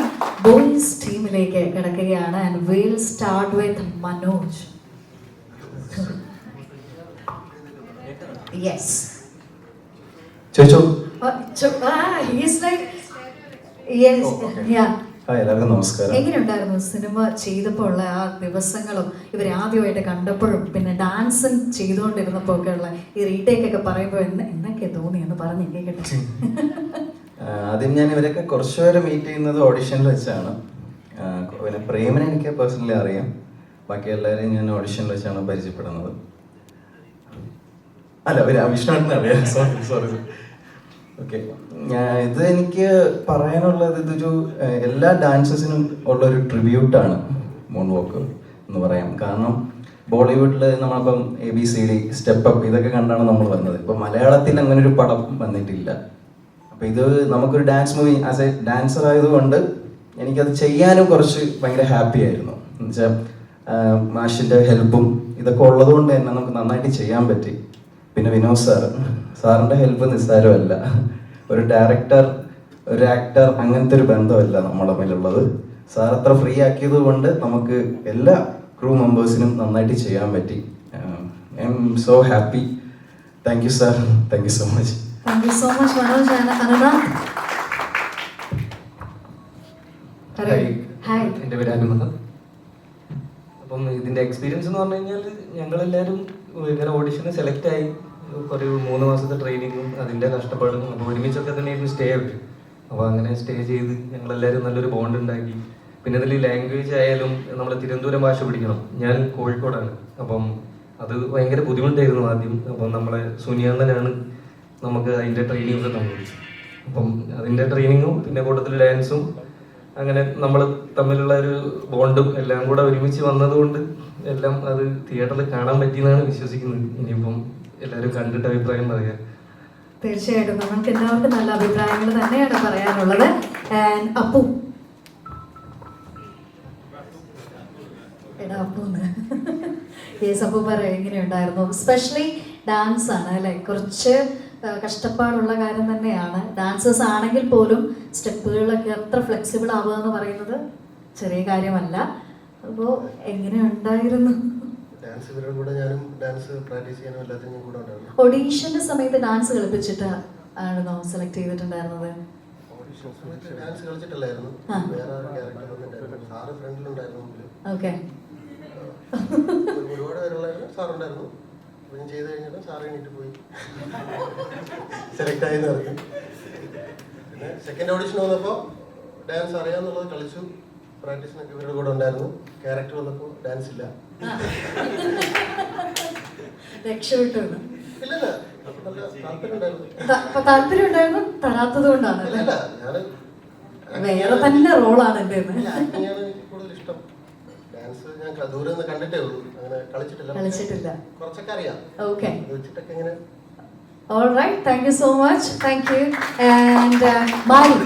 boys ടീമിലേക്ക് കിടക്കുകയാണ്. And will start with Manoj. Yes. ചോദിച്ചോ. He's like yes. Yeah. Hi, എല്ലാവർക്കും നമസ്കാരം. എങ്ങനെയുണ്ടായിരുന്നു cinema ചെയ്തപ്പോൾ ഉള്ള ആ ദിവസങ്ങളും ഇവരെ ആദ്യമായിട്ട് കണ്ടപ്പോഴും പിന്നെ ഡാൻസും ചെയ്തുകൊണ്ടിരുന്നപ്പോൾ ഒക്കെ ഉള്ള ഈ റീടേക്ക് ഒക്കെ പറയുമ്പോൾ എന്നൊക്കെ തോന്നി എന്ന് പറഞ്ഞ് കേൾക്കട്ടെ. ആദ്യം ഞാൻ ഇവരൊക്കെ കുറച്ചുപേരെ മീറ്റ് ചെയ്യുന്നത് ഓഡിഷനിൽ വെച്ചാണ്. പിന്നെ പ്രേമനെ എനിക്ക് പേഴ്സണലി അറിയാം, ബാക്കി എല്ലാവരെയും ഞാൻ ഓഡിഷനിൽ വെച്ചാണ് പരിചയപ്പെടുന്നത്. അല്ല, വിഷ്ണുവിനെ അറിയാം. സോറി. ഓക്കെ, ഇത് എനിക്ക് പറയാനുള്ളത് ഇതൊരു എല്ലാ ഡാൻസസിനും ഉള്ളൊരു ട്രിബ്യൂട്ടാണ് മൂൺ വാക്ക് എന്ന് പറയാം. കാരണം ബോളിവുഡിൽ നമ്മളിപ്പം ABCD, സ്റ്റെപ്പ് അപ്പ് ഇതൊക്കെ കണ്ടാണ് നമ്മൾ വന്നത്. ഇപ്പം മലയാളത്തിൽ അങ്ങനെ ഒരു പടം വന്നിട്ടില്ല. അപ്പം ഇത് നമുക്കൊരു dance movie, as A dancer ആയതുകൊണ്ട് എനിക്കത് ചെയ്യാനും കുറച്ച് ഭയങ്കര ഹാപ്പി ആയിരുന്നു. എന്നുവെച്ചാൽ മാഷിൻ്റെ ഹെൽപ്പും ഇതൊക്കെ ഉള്ളത് കൊണ്ട് തന്നെ നമുക്ക് നന്നായിട്ട് ചെയ്യാൻ പറ്റി. പിന്നെ വിനോദ് സാറിൻ്റെ ഹെൽപ്പ് നിസ്സാരമല്ല. ഒരു ഡയറക്ടർ, ഒരു ആക്ടർ, അങ്ങനത്തെ ഒരു ബന്ധമല്ല നമ്മളെ തമ്മിലുള്ളത്. സാർ അത്ര ഫ്രീ ആക്കിയത് കൊണ്ട് നമുക്ക് എല്ലാ ക്രൂ മെമ്പേഴ്സിനും നന്നായിട്ട് ചെയ്യാൻ പറ്റി. I M so happy. Thank you sir, thank you so much. Thank you so much, Manoj. And Anurag. Hi. എൻ്റെ പേര് അനുമത്. അപ്പം ഇതിൻ്റെ എക്സ്പീരിയൻസ് എന്ന് പറഞ്ഞു കഴിഞ്ഞാൽ ഞങ്ങളെല്ലാവരും ഇങ്ങനെ ഓഡിഷന് സെലക്ട് ആയി. ഒരു 3 മാസത്തെ ട്രെയിനിങ്ങും അതിൻ്റെ കഷ്ടപ്പാടും അപ്പോൾ ഒരുമിച്ചൊക്കെ തന്നെയായിരുന്നു സ്റ്റേ അവർ. അപ്പോൾ അങ്ങനെ സ്റ്റേ ചെയ്ത് ഞങ്ങളെല്ലാവരും നല്ലൊരു ബോണ്ട് ഉണ്ടാക്കി. പിന്നെ ഇതിൽ ലാംഗ്വേജ് ആയാലും നമ്മൾ തിരുവനന്തപുരം ഭാഷ പിടിക്കണം. ഞാൻ കോഴിക്കോടാണ്, അപ്പം അത് ഭയങ്കര ബുദ്ധിമുട്ടായിരുന്നു ആദ്യം. അപ്പം നമ്മളെ സുനിയാന്തനാണ് നമുക്ക് അതിൻ്റെ ട്രെയിനിങ് ഒക്കെ തന്നത്. അപ്പം അതിൻ്റെ ട്രെയിനിങ്ങും പിന്നെ കൂട്ടത്തിൽ ഡാൻസും അങ്ങനെ നമ്മൾ തമ്മിലുള്ള ഒരു ബോണ്ടും എല്ലാം കൂടെ ഒരുമിച്ച് വന്നതുകൊണ്ട് എല്ലാം അത് തിയേറ്ററിൽ കാണാൻ പറ്റിയെന്നാണ് വിശ്വസിക്കുന്നത്. ഇനിയിപ്പം എല്ലാവരും കണ്ടിട്ട് അഭിപ്രായം പറയാം. തീർച്ചയായിട്ടും നമുക്ക് എല്ലാവർക്കും നല്ല അഭിപ്രായങ്ങൾ തന്നെയാണ് പറയാനുള്ളത്. ആൻഡ് അപ്പു, എടാ അപ്പൂന്ന് യേസ്, അപ്പു പറയാം എങ്ങനെയുണ്ടായിരുന്നു? സ്പെഷ്യലി ഡാൻസ് ആണ് അല്ലേ, കുറച്ച് കഷ്ടപ്പാടുള്ള കാര്യം തന്നെയാണ്. ഡാൻസേഴ്സ് ആണെങ്കിൽ പോലും സ്റ്റെപ്പുകളൊക്കെ അത്ര ഫ്ലെക്സിബിൾ ആവുക എന്ന് പറയുന്നത് ചെറിയ കാര്യമല്ല. അപ്പോൾ എങ്ങനെയുണ്ടായിരുന്നു? ഡാൻസ് ഇവരുടെ കൂടെ ഞാനും ഡാൻസ് പ്രാക്ടീസ് ചെയ്യാനും എല്ലാത്തിനും കൂടെ ഉണ്ടായിരുന്നു. ഓഡീഷന്റെ സമയത്ത് ഡാൻസ് കളിപ്പിച്ചിട്ട് ആണോ സെലക്ട് ചെയ്തിട്ടുണ്ടായിരുന്നത്? ഓഡിഷൻ സമയത്ത് ഡാൻസ് കളിച്ചിട്ടില്ലായിരുന്നു, വേറെ ക്യാരക്ടർ വന്നിട്ടുണ്ടായിരുന്നു. സാറ് ഫ്രണ്ടിലുണ്ടായിരുന്നു. ഓക്കെ, ഒരുപാട് പേരുള്ളായിരുന്നു, സാറുണ്ടായിരുന്നു. അപ്പോൾ ഞാൻ ചെയ്ത് കഴിഞ്ഞിട്ട് സാറ് കഴിഞ്ഞിട്ട് പോയി സെലക്ട് ആയെന്ന് പറഞ്ഞു. പിന്നെ സെക്കൻഡ് ഓഡിഷൻ വന്നപ്പോൾ ഡാൻസ് അറിയാമെന്നുള്ളത് കളിച്ചു. പ്രാക്ടീസിനൊക്കെ ഇവരുടെ കൂടെ ഉണ്ടായിരുന്നു. ക്യാരക്ടർ വന്നപ്പോൾ ഡാൻസ് ഇല്ല. രക്ഷപ്പെട്ടു. ഇല്ലല്ല, നല്ല താല്പര്യം ഉണ്ടായിരുന്നു. താല്പര്യം ഉണ്ടായിരുന്നു, തരാത്തത് കൊണ്ടാണ്. വേറെ തന്നെ റോളാണ് എൻ്റെ. ആക്ടിങ്ങാണ് എനിക്ക് കൂടുതൽ ഇഷ്ടം. ഡാൻസ് ഞാൻ ദൂരെ നിന്ന് കണ്ടിട്ടേ ഉള്ളൂ, അങ്ങനെ കളിച്ചിട്ടില്ല. കുറച്ചൊക്കെ അറിയാം. ഓക്കെ, വെച്ചിട്ടൊക്കെ ഇങ്ങനെ. All right, thank you so much. Thank you. And Mari.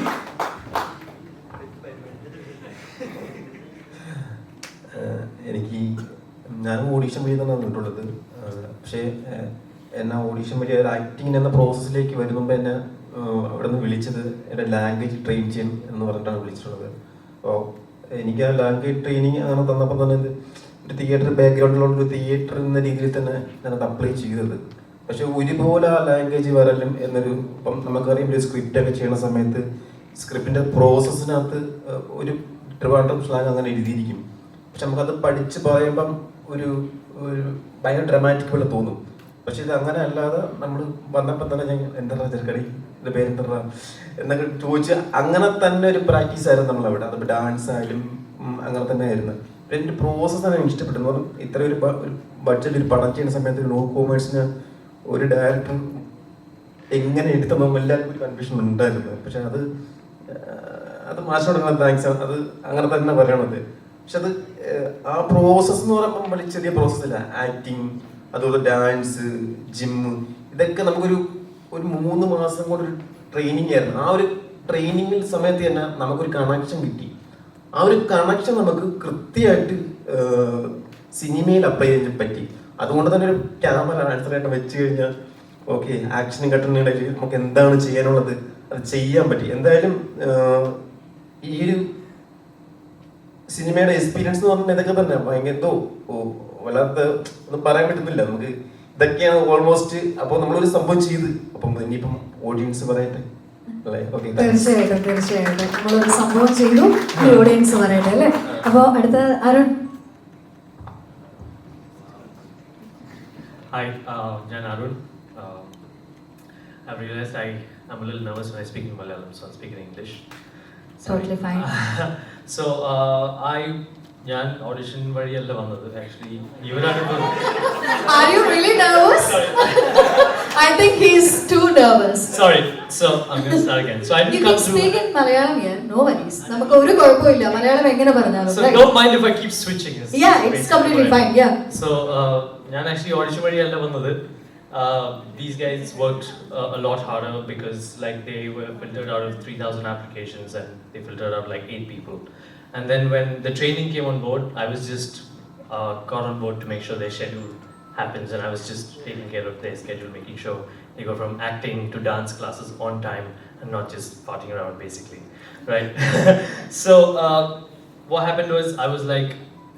എനിക്ക് ഞാൻ ഓഡീഷൻ വഴി തന്നെ വന്നിട്ടുള്ളത്. പക്ഷേ എന്നെ ഓഡീഷൻ വഴി ഒരു ആക്ടിങ് എന്ന പ്രോസസ്സിലേക്ക് വരുമ്പോൾ എന്നെ അവിടെ നിന്ന് വിളിച്ചത് എൻ്റെ ലാംഗ്വേജ് ട്രെയിൻ ചെയ്യാൻ എന്ന് പറഞ്ഞിട്ടാണ് വിളിച്ചിട്ടുള്ളത്. അപ്പോൾ എനിക്ക് ആ ലാംഗ്വേജ് ട്രെയിനിങ് അങ്ങനെ തന്നപ്പോൾ തന്നെ ഒരു തിയേറ്റർ ബാക്ക്ഗ്രൗണ്ടിലുള്ള ഒരു തിയേറ്റർ എന്ന രീതിയിൽ തന്നെ ഞാനത് അപ്ലൈ ചെയ്തത്. പക്ഷെ ഒരുപോലെ ആ ലാംഗ്വേജ് വരലും എന്നൊരു, ഇപ്പം നമുക്കറിയാം ഒരു സ്ക്രിപ്റ്റൊക്കെ ചെയ്യുന്ന സമയത്ത് സ്ക്രിപ്റ്റിൻ്റെ പ്രോസസ്സിനകത്ത് ഒരു ട്രിവാൻഡ്രം സ്ലാങ് അങ്ങനെ എഴുതിയിരിക്കും. പക്ഷെ നമുക്കത് പഠിച്ച് പറയുമ്പം ഒരു ഭയങ്കര ഡ്രമാറ്റിക് പോലെ തോന്നും. പക്ഷെ ഇത് അങ്ങനെ അല്ലാതെ നമ്മൾ വന്നപ്പം തന്നെ ഞാൻ എന്താ ചെറുക്കടി എൻ്റെ പേരെന്താ എന്നൊക്കെ ചോദിച്ച് അങ്ങനെ തന്നെ ഒരു പ്രാക്ടീസ് ആയിരുന്നു നമ്മളവിടെ. അത് ഡാൻസ് ആയാലും അങ്ങനെ തന്നെ ആയിരുന്നു. എൻ്റെ പ്രോസസ്സാണ് എനിക്ക് ഇഷ്ടപ്പെട്ടത്. ഇത്ര ഒരു ബഡ്ജറ്റ് ഒരു പടം ചെയ്യുന്ന സമയത്ത് നോ കോമേഴ്സിന് ഒരു ഡയറക്ടർ എങ്ങനെ എടുത്തപ്പോൾ എല്ലാവർക്കും ഒരു കൺഫ്യൂഷൻ ഉണ്ടായിരുന്നു. പക്ഷെ അത് മാഷിനോട് താങ്ക്സ്, അത് അങ്ങനെ തന്നെ പറയണത്. പക്ഷെ അത് ആ പ്രോസസ്സ് എന്ന് പറയുമ്പോൾ വലിയ ചെറിയ പ്രോസസ്സില്ല. ആക്ടിങ്, അതുപോലെ ഡാൻസ്, ജിമ്മ്, ഇതൊക്കെ നമുക്കൊരു 3 മാസം കൊണ്ട് ഒരു ട്രെയിനിങ് ആയിരുന്നു. ആ ഒരു ട്രെയിനിങ്ങിൽ സമയത്ത് തന്നെ നമുക്കൊരു കണക്ഷൻ കിട്ടി. ആ ഒരു കണക്ഷൻ നമുക്ക് കൃത്യമായിട്ട് സിനിമയിൽ അപ്ലൈ ചെയ്യാൻ പറ്റി. അതുകൊണ്ട് തന്നെ ഒരു ക്യാമറ ആൻസറായിട്ട് വെച്ച് കഴിഞ്ഞാൽ ഓക്കെ, ആക്ഷനും കട്ടണിടയിൽ നമുക്ക് എന്താണ് ചെയ്യാനുള്ളത് അത് ചെയ്യാൻ പറ്റി. എന്തായാലും ഈ ഒരു സിനിമയുടെ എക്സ്പീരിയൻസ് എന്ന് പറഞ്ഞാൽ ഇതൊക്കെ തന്നെ ഭയങ്കര എന്തോ വല്ലാത്ത ഒന്നും പറയാൻ പറ്റുന്നില്ല നമുക്ക്. ഇതൊക്കെയാണ് ഓൾമോസ്റ്റ്. അപ്പോൾ നമ്മളൊരു സംഭവം ചെയ്ത്, അപ്പം ഇനിയിപ്പം ഓഡിയൻസ് പറയട്ടെ അല്ലേ? ഓക്കെ, തീർച്ചയായിട്ടും നമ്മളൊരു സംഭവം ചെയ്തു, ഓഡിയൻസ് പറയട്ടെ അല്ലേ? അപ്പോൾ അടുത്ത അരുൺ. ഹായ്, ഞാൻ Arun. I've realized I'm a little nervous when I speak in Malayalam, so I'll speak in English. Totally fine. So, ഞാൻ ഓഡിഷൻ വഴിയല്ല വന്നത്. ആക്ച്വലി ഇവരാണ്. Are you really nervous? I think he's too nervous. Sorry. So, I'm going to start again. So, I didn't You come can through. speak in Malayalam here, no worries. നമുക്ക് ഒരു കുഴപ്പമില്ല, മലയാളം എങ്ങനെ പറഞ്ഞാലും. So, don't mind if I keep switching. Yeah, it's completely fine. Yeah. So, ഞാൻ actually audition വഴിയല്ല വന്നത്. These guys worked a lot harder because like they were filtered out of 3,000 applications and they filtered out like 8 people. And then when the training came on board, I was just got on board to make sure their schedule happens, and I was just taking care of their schedule, making sure they go from acting to dance classes on time and not just farting around basically, right? So what happened was I was like,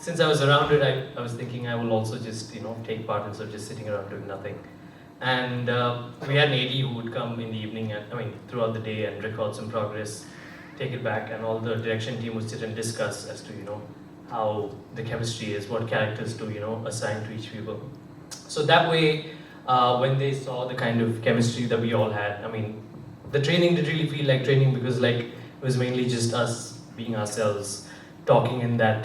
since I was around it, I was thinking I will also just take part instead of just sitting around doing nothing. And we had an AD who would come in the evening, throughout the day and record some progress, take it back, and all the direction team would sit and discuss as to, how the chemistry is, what characters to, assign to each people. So that way, when they saw the kind of chemistry that we all had, the training did really feel like training because it was mainly just us being ourselves, talking in that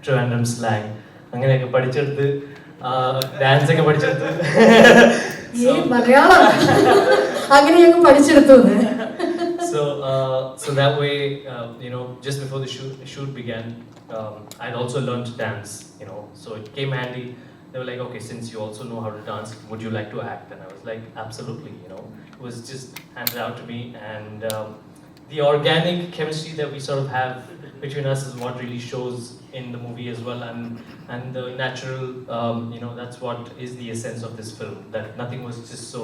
Trivandrum slang. അങ്ങനെയൊക്കെ പഠിച്ചെടുത്ത് dance ഒക്കെ പഠിച്ചെടുത്ത് മലയാളം അങ്ങനെ ഞങ്ങൾ പഠിച്ചെടുത്തു. So that way, just before the shoot began, I'd also learned to dance, so it came handy. They were like, okay, since you also know how to dance, would you like to act? And I was like, absolutely, it was just handed out to me. And the organic chemistry that we sort of have between us is what really shows in the movie as well, and the natural, that's what is the essence of this film, that nothing was just so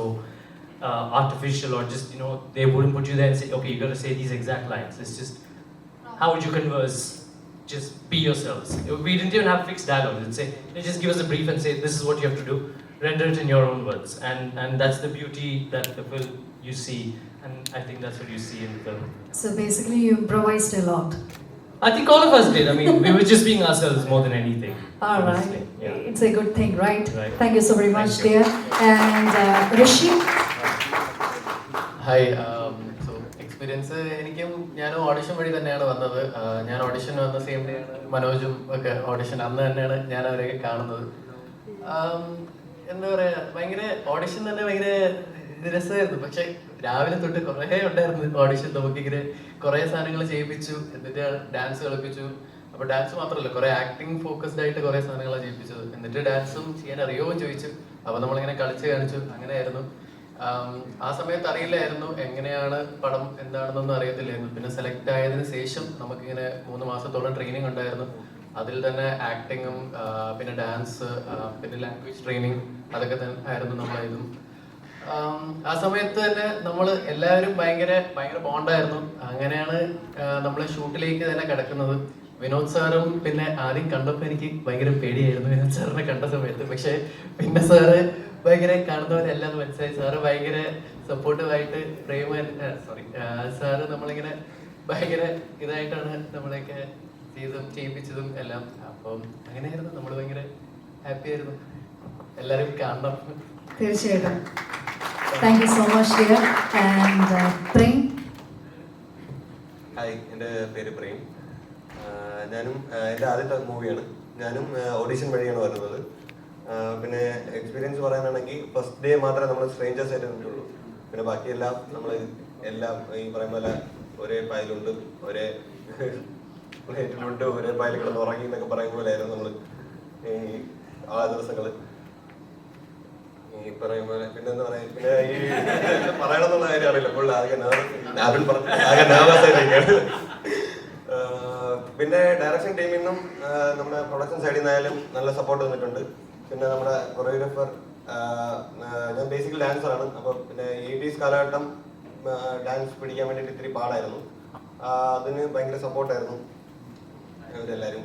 artificial or just, they wouldn't put you there and say, okay, you got to say these exact lines. It's just, how would you converse? Just be yourselves. We didn't even have fixed dialogue. They just give us a brief and say, this is what you have to do, render it in your own words. And that's the beauty that the film you see, and I think that's what you see in the film. So basically you improvised a lot. I think all of us did. We were just being ourselves more than anything. All right. honestly. Yeah. It's a good thing, right? Right. Thank you so very much, Thank you. dear. And Rishi. Hi. So experience ഞാൻ audition വഴി തന്നെയാണ് വന്നത്. ഞാൻ audition വന്ന same day ആണ് മനോജും ഒക്കെ audition അന്ന് തന്നെയാണ് ഞാൻ അവരെയൊക്കെ കാണുന്നത്. എന്താ പറയുക, ഭയങ്കര ഓഡിഷൻ തന്നെ ഭയങ്കര രസമായിരുന്നു. പക്ഷെ രാവിലെ തൊട്ട് കുറേ ഉണ്ടായിരുന്നു ഓഡിഷൻ. നമുക്കിങ്ങനെ കുറേ സാധനങ്ങൾ ചെയ്യിപ്പിച്ചു, എന്നിട്ട് ഡാൻസ് കളിപ്പിച്ചു. അപ്പോൾ ഡാൻസ് മാത്രമല്ല, കുറേ ആക്ടിങ് ഫോക്കസ്ഡ് ആയിട്ട് കുറേ സാധനങ്ങളാണ് ചെയ്യിപ്പിച്ചത്. എന്നിട്ട് ഡാൻസും ചെയ്യാൻ അറിയുമോ ചോദിച്ചു. അപ്പോൾ നമ്മളിങ്ങനെ കളിച്ച് കാണിച്ചു. അങ്ങനെയായിരുന്നു. ആ സമയത്ത് അറിയില്ലായിരുന്നു എങ്ങനെയാണ് പടം എന്താണെന്നൊന്നും അറിയത്തില്ലായിരുന്നു. പിന്നെ സെലക്ട് ആയതിനു ശേഷം നമുക്കിങ്ങനെ 3 മാസത്തോളം ട്രെയിനിങ് ഉണ്ടായിരുന്നു. അതിൽ തന്നെ ആക്ടിങ്ങും പിന്നെ ഡാൻസ് പിന്നെ ലാംഗ്വേജ് ട്രെയിനിങ് അതൊക്കെ തന്നെ ആയിരുന്നു നമ്മളായതും. ആ സമയത്ത് തന്നെ നമ്മൾ എല്ലാവരും ഭയങ്കര ബോണ്ടായിരുന്നു. അങ്ങനെയാണ് നമ്മൾ ഷൂട്ടിലേക്ക് തന്നെ കിടക്കുന്നത്. വിനോദ് സാറും പിന്നെ ആദ്യം കണ്ടപ്പോൾ എനിക്ക് ഭയങ്കര പേടിയായിരുന്നു വിനോദ് സാറിനെ കണ്ട സമയത്ത്. പക്ഷെ പിന്നെ സാറ് ഭയങ്കര കാണുന്നവരെല്ലാം മനസ്സിലായി. സാറ് ഭയങ്കര സപ്പോർട്ടീവായിട്ട് സാറ് നമ്മളിങ്ങനെ ഭയങ്കര ഇതായിട്ടാണ് നമ്മളെയൊക്കെ ചെയ്യിപ്പിച്ചതും എല്ലാം. അപ്പം അങ്ങനെയായിരുന്നു. നമ്മൾ ഭയങ്കര ഹാപ്പി ആയിരുന്നു. എല്ലാവരും കാണണം. തീർച്ചയായിട്ടും. Thank you so much dear. And Prem. Hi, എൻ്റെ പേര് പ്രേം. ഞാനും എൻ്റെ ആദ്യത്തെ മൂവിയാണ്. ഞാനും ഓഡിഷൻ വഴിയാണ് വരുന്നത്. പിന്നെ എക്സ്പീരിയൻസ് പറയാനാണെങ്കിൽ ഫസ്റ്റ് ഡേ മാത്രമേ നമ്മൾ സ്ട്രേഞ്ചേഴ്സ് ആയിട്ട് നിന്നിട്ടുള്ളൂ. പിന്നെ ബാക്കിയെല്ലാം നമ്മൾ എല്ലാം ഈ പറയുന്ന പോലെ ഒരേ പായലുണ്ട്, ഒരേ പ്ലേറ്റിലുണ്ട്, ഒരേ പായൽ കിടന്ന് ഉറങ്ങി എന്നൊക്കെ പറയുന്ന പോലെ ആയിരുന്നു നമ്മൾ ഈ ആ ദിവസങ്ങൾ. ഈ പറയുന്ന പോലെ പിന്നെ എന്താ പറയാ, പിന്നെ ഈ പറയണമെന്നുള്ള കാര്യം അറിയില്ല, അപ്പോൾ ആകെ നെർവസ് ആയിട്ടൊക്കെയാണ്. പിന്നെ ഡയറക്ഷൻ ടീമിൽ നിന്നും നമ്മുടെ പ്രൊഡക്ഷൻ സൈഡിൽ നിന്നായാലും നല്ല സപ്പോർട്ട് വന്നിട്ടുണ്ട്. പിന്നെ നമ്മുടെ കൊറിയോഗ്രാഫർ, ഞാൻ ബേസിക്കലി ഡാൻസറാണ്, അപ്പോൾ പിന്നെ 80s കാലഘട്ടം ഡാൻസ് പിടിക്കാൻ വേണ്ടിയിട്ട് ഇത്തിരി പാടായിരുന്നു. അതിന് ഭയങ്കര സപ്പോർട്ടായിരുന്നു ഇവരെല്ലാവരും,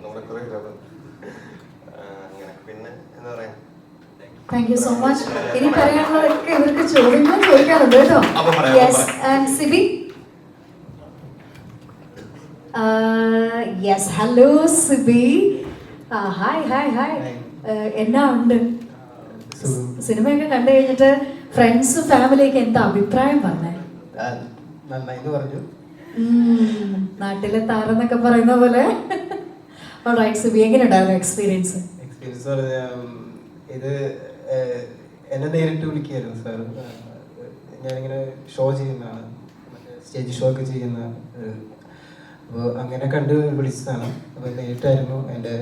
നമ്മുടെ കൊറിയോഗ്രാഫർ. അങ്ങനെ പിന്നെ എന്താ പറയാ, താങ്ക് യു സോ മച്ച്. ഇനി പറയാനുള്ളതൊക്കെ ഇവർക്ക് ചോദ്യങ്ങൾ ചോദിക്കാറുണ്ട് കേട്ടോ. Yes, and Sibi. Yes, hello Sibi. Hi hi hi. എന്നാ ഉണ്ട്? സിനിമയൊക്കെ കണ്ടു കഴിഞ്ഞിട്ട് ഫ്രണ്ട്സ് ഫാമിലിയൊക്കെ എന്താ അഭിപ്രായം പറഞ്ഞേ? നന്നായി പറഞ്ഞു. നാട്ടിലെ താരെന്നൊക്കെ പറയുന്ന പോലെ. ഓൾറൈറ്റ് സിബി, എങ്ങനെ ഉണ്ടായിരുന്നു എക്സ്പീരിയൻസ്? എക്സ്പീരിയൻസ് പറഞ്ഞാൽ ഇത് എന്നെ നേരിട്ട് വിളിക്കുകയായിരുന്നു സാർ. ഞാനിങ്ങനെ ഷോ ചെയ്യുന്നതാണ്, സ്റ്റേജ് ഷോ ഒക്കെ ചെയ്യുന്ന. അപ്പോൾ അങ്ങനെ കണ്ട് വിളിച്ചതാണ്. അപ്പോൾ നേരിട്ടായിരുന്നു എൻ്റെ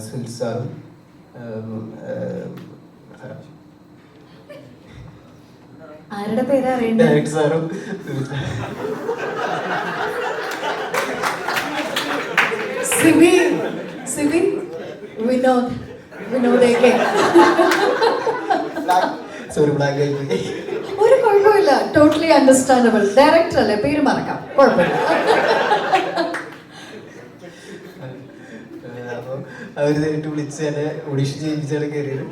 സുനിൽ സാറും ആരുടെ പേരാ അറിയണ്ടേ? ഡയറക്ടർ സാറും സിബി, സിബി, വിനോദ്, വിനോദേക്കെ. സോറി, ബ്ലാക്ക് ആയി പോയി. ഒരു കുഴപ്പമില്ല, ടോട്ടലി അണ്ടർസ്റ്റാൻഡബിൾ. ഡയറക്ടർ അല്ലേ, പേര് മറക്കാം, കുഴപ്പമില്ല. അപ്പോൾ അവർ നേരിട്ട് വിളിച്ച് എന്നെ ഓഡീഷൻ ചെയ്യിപ്പിച്ചാണ് കയറിയത്.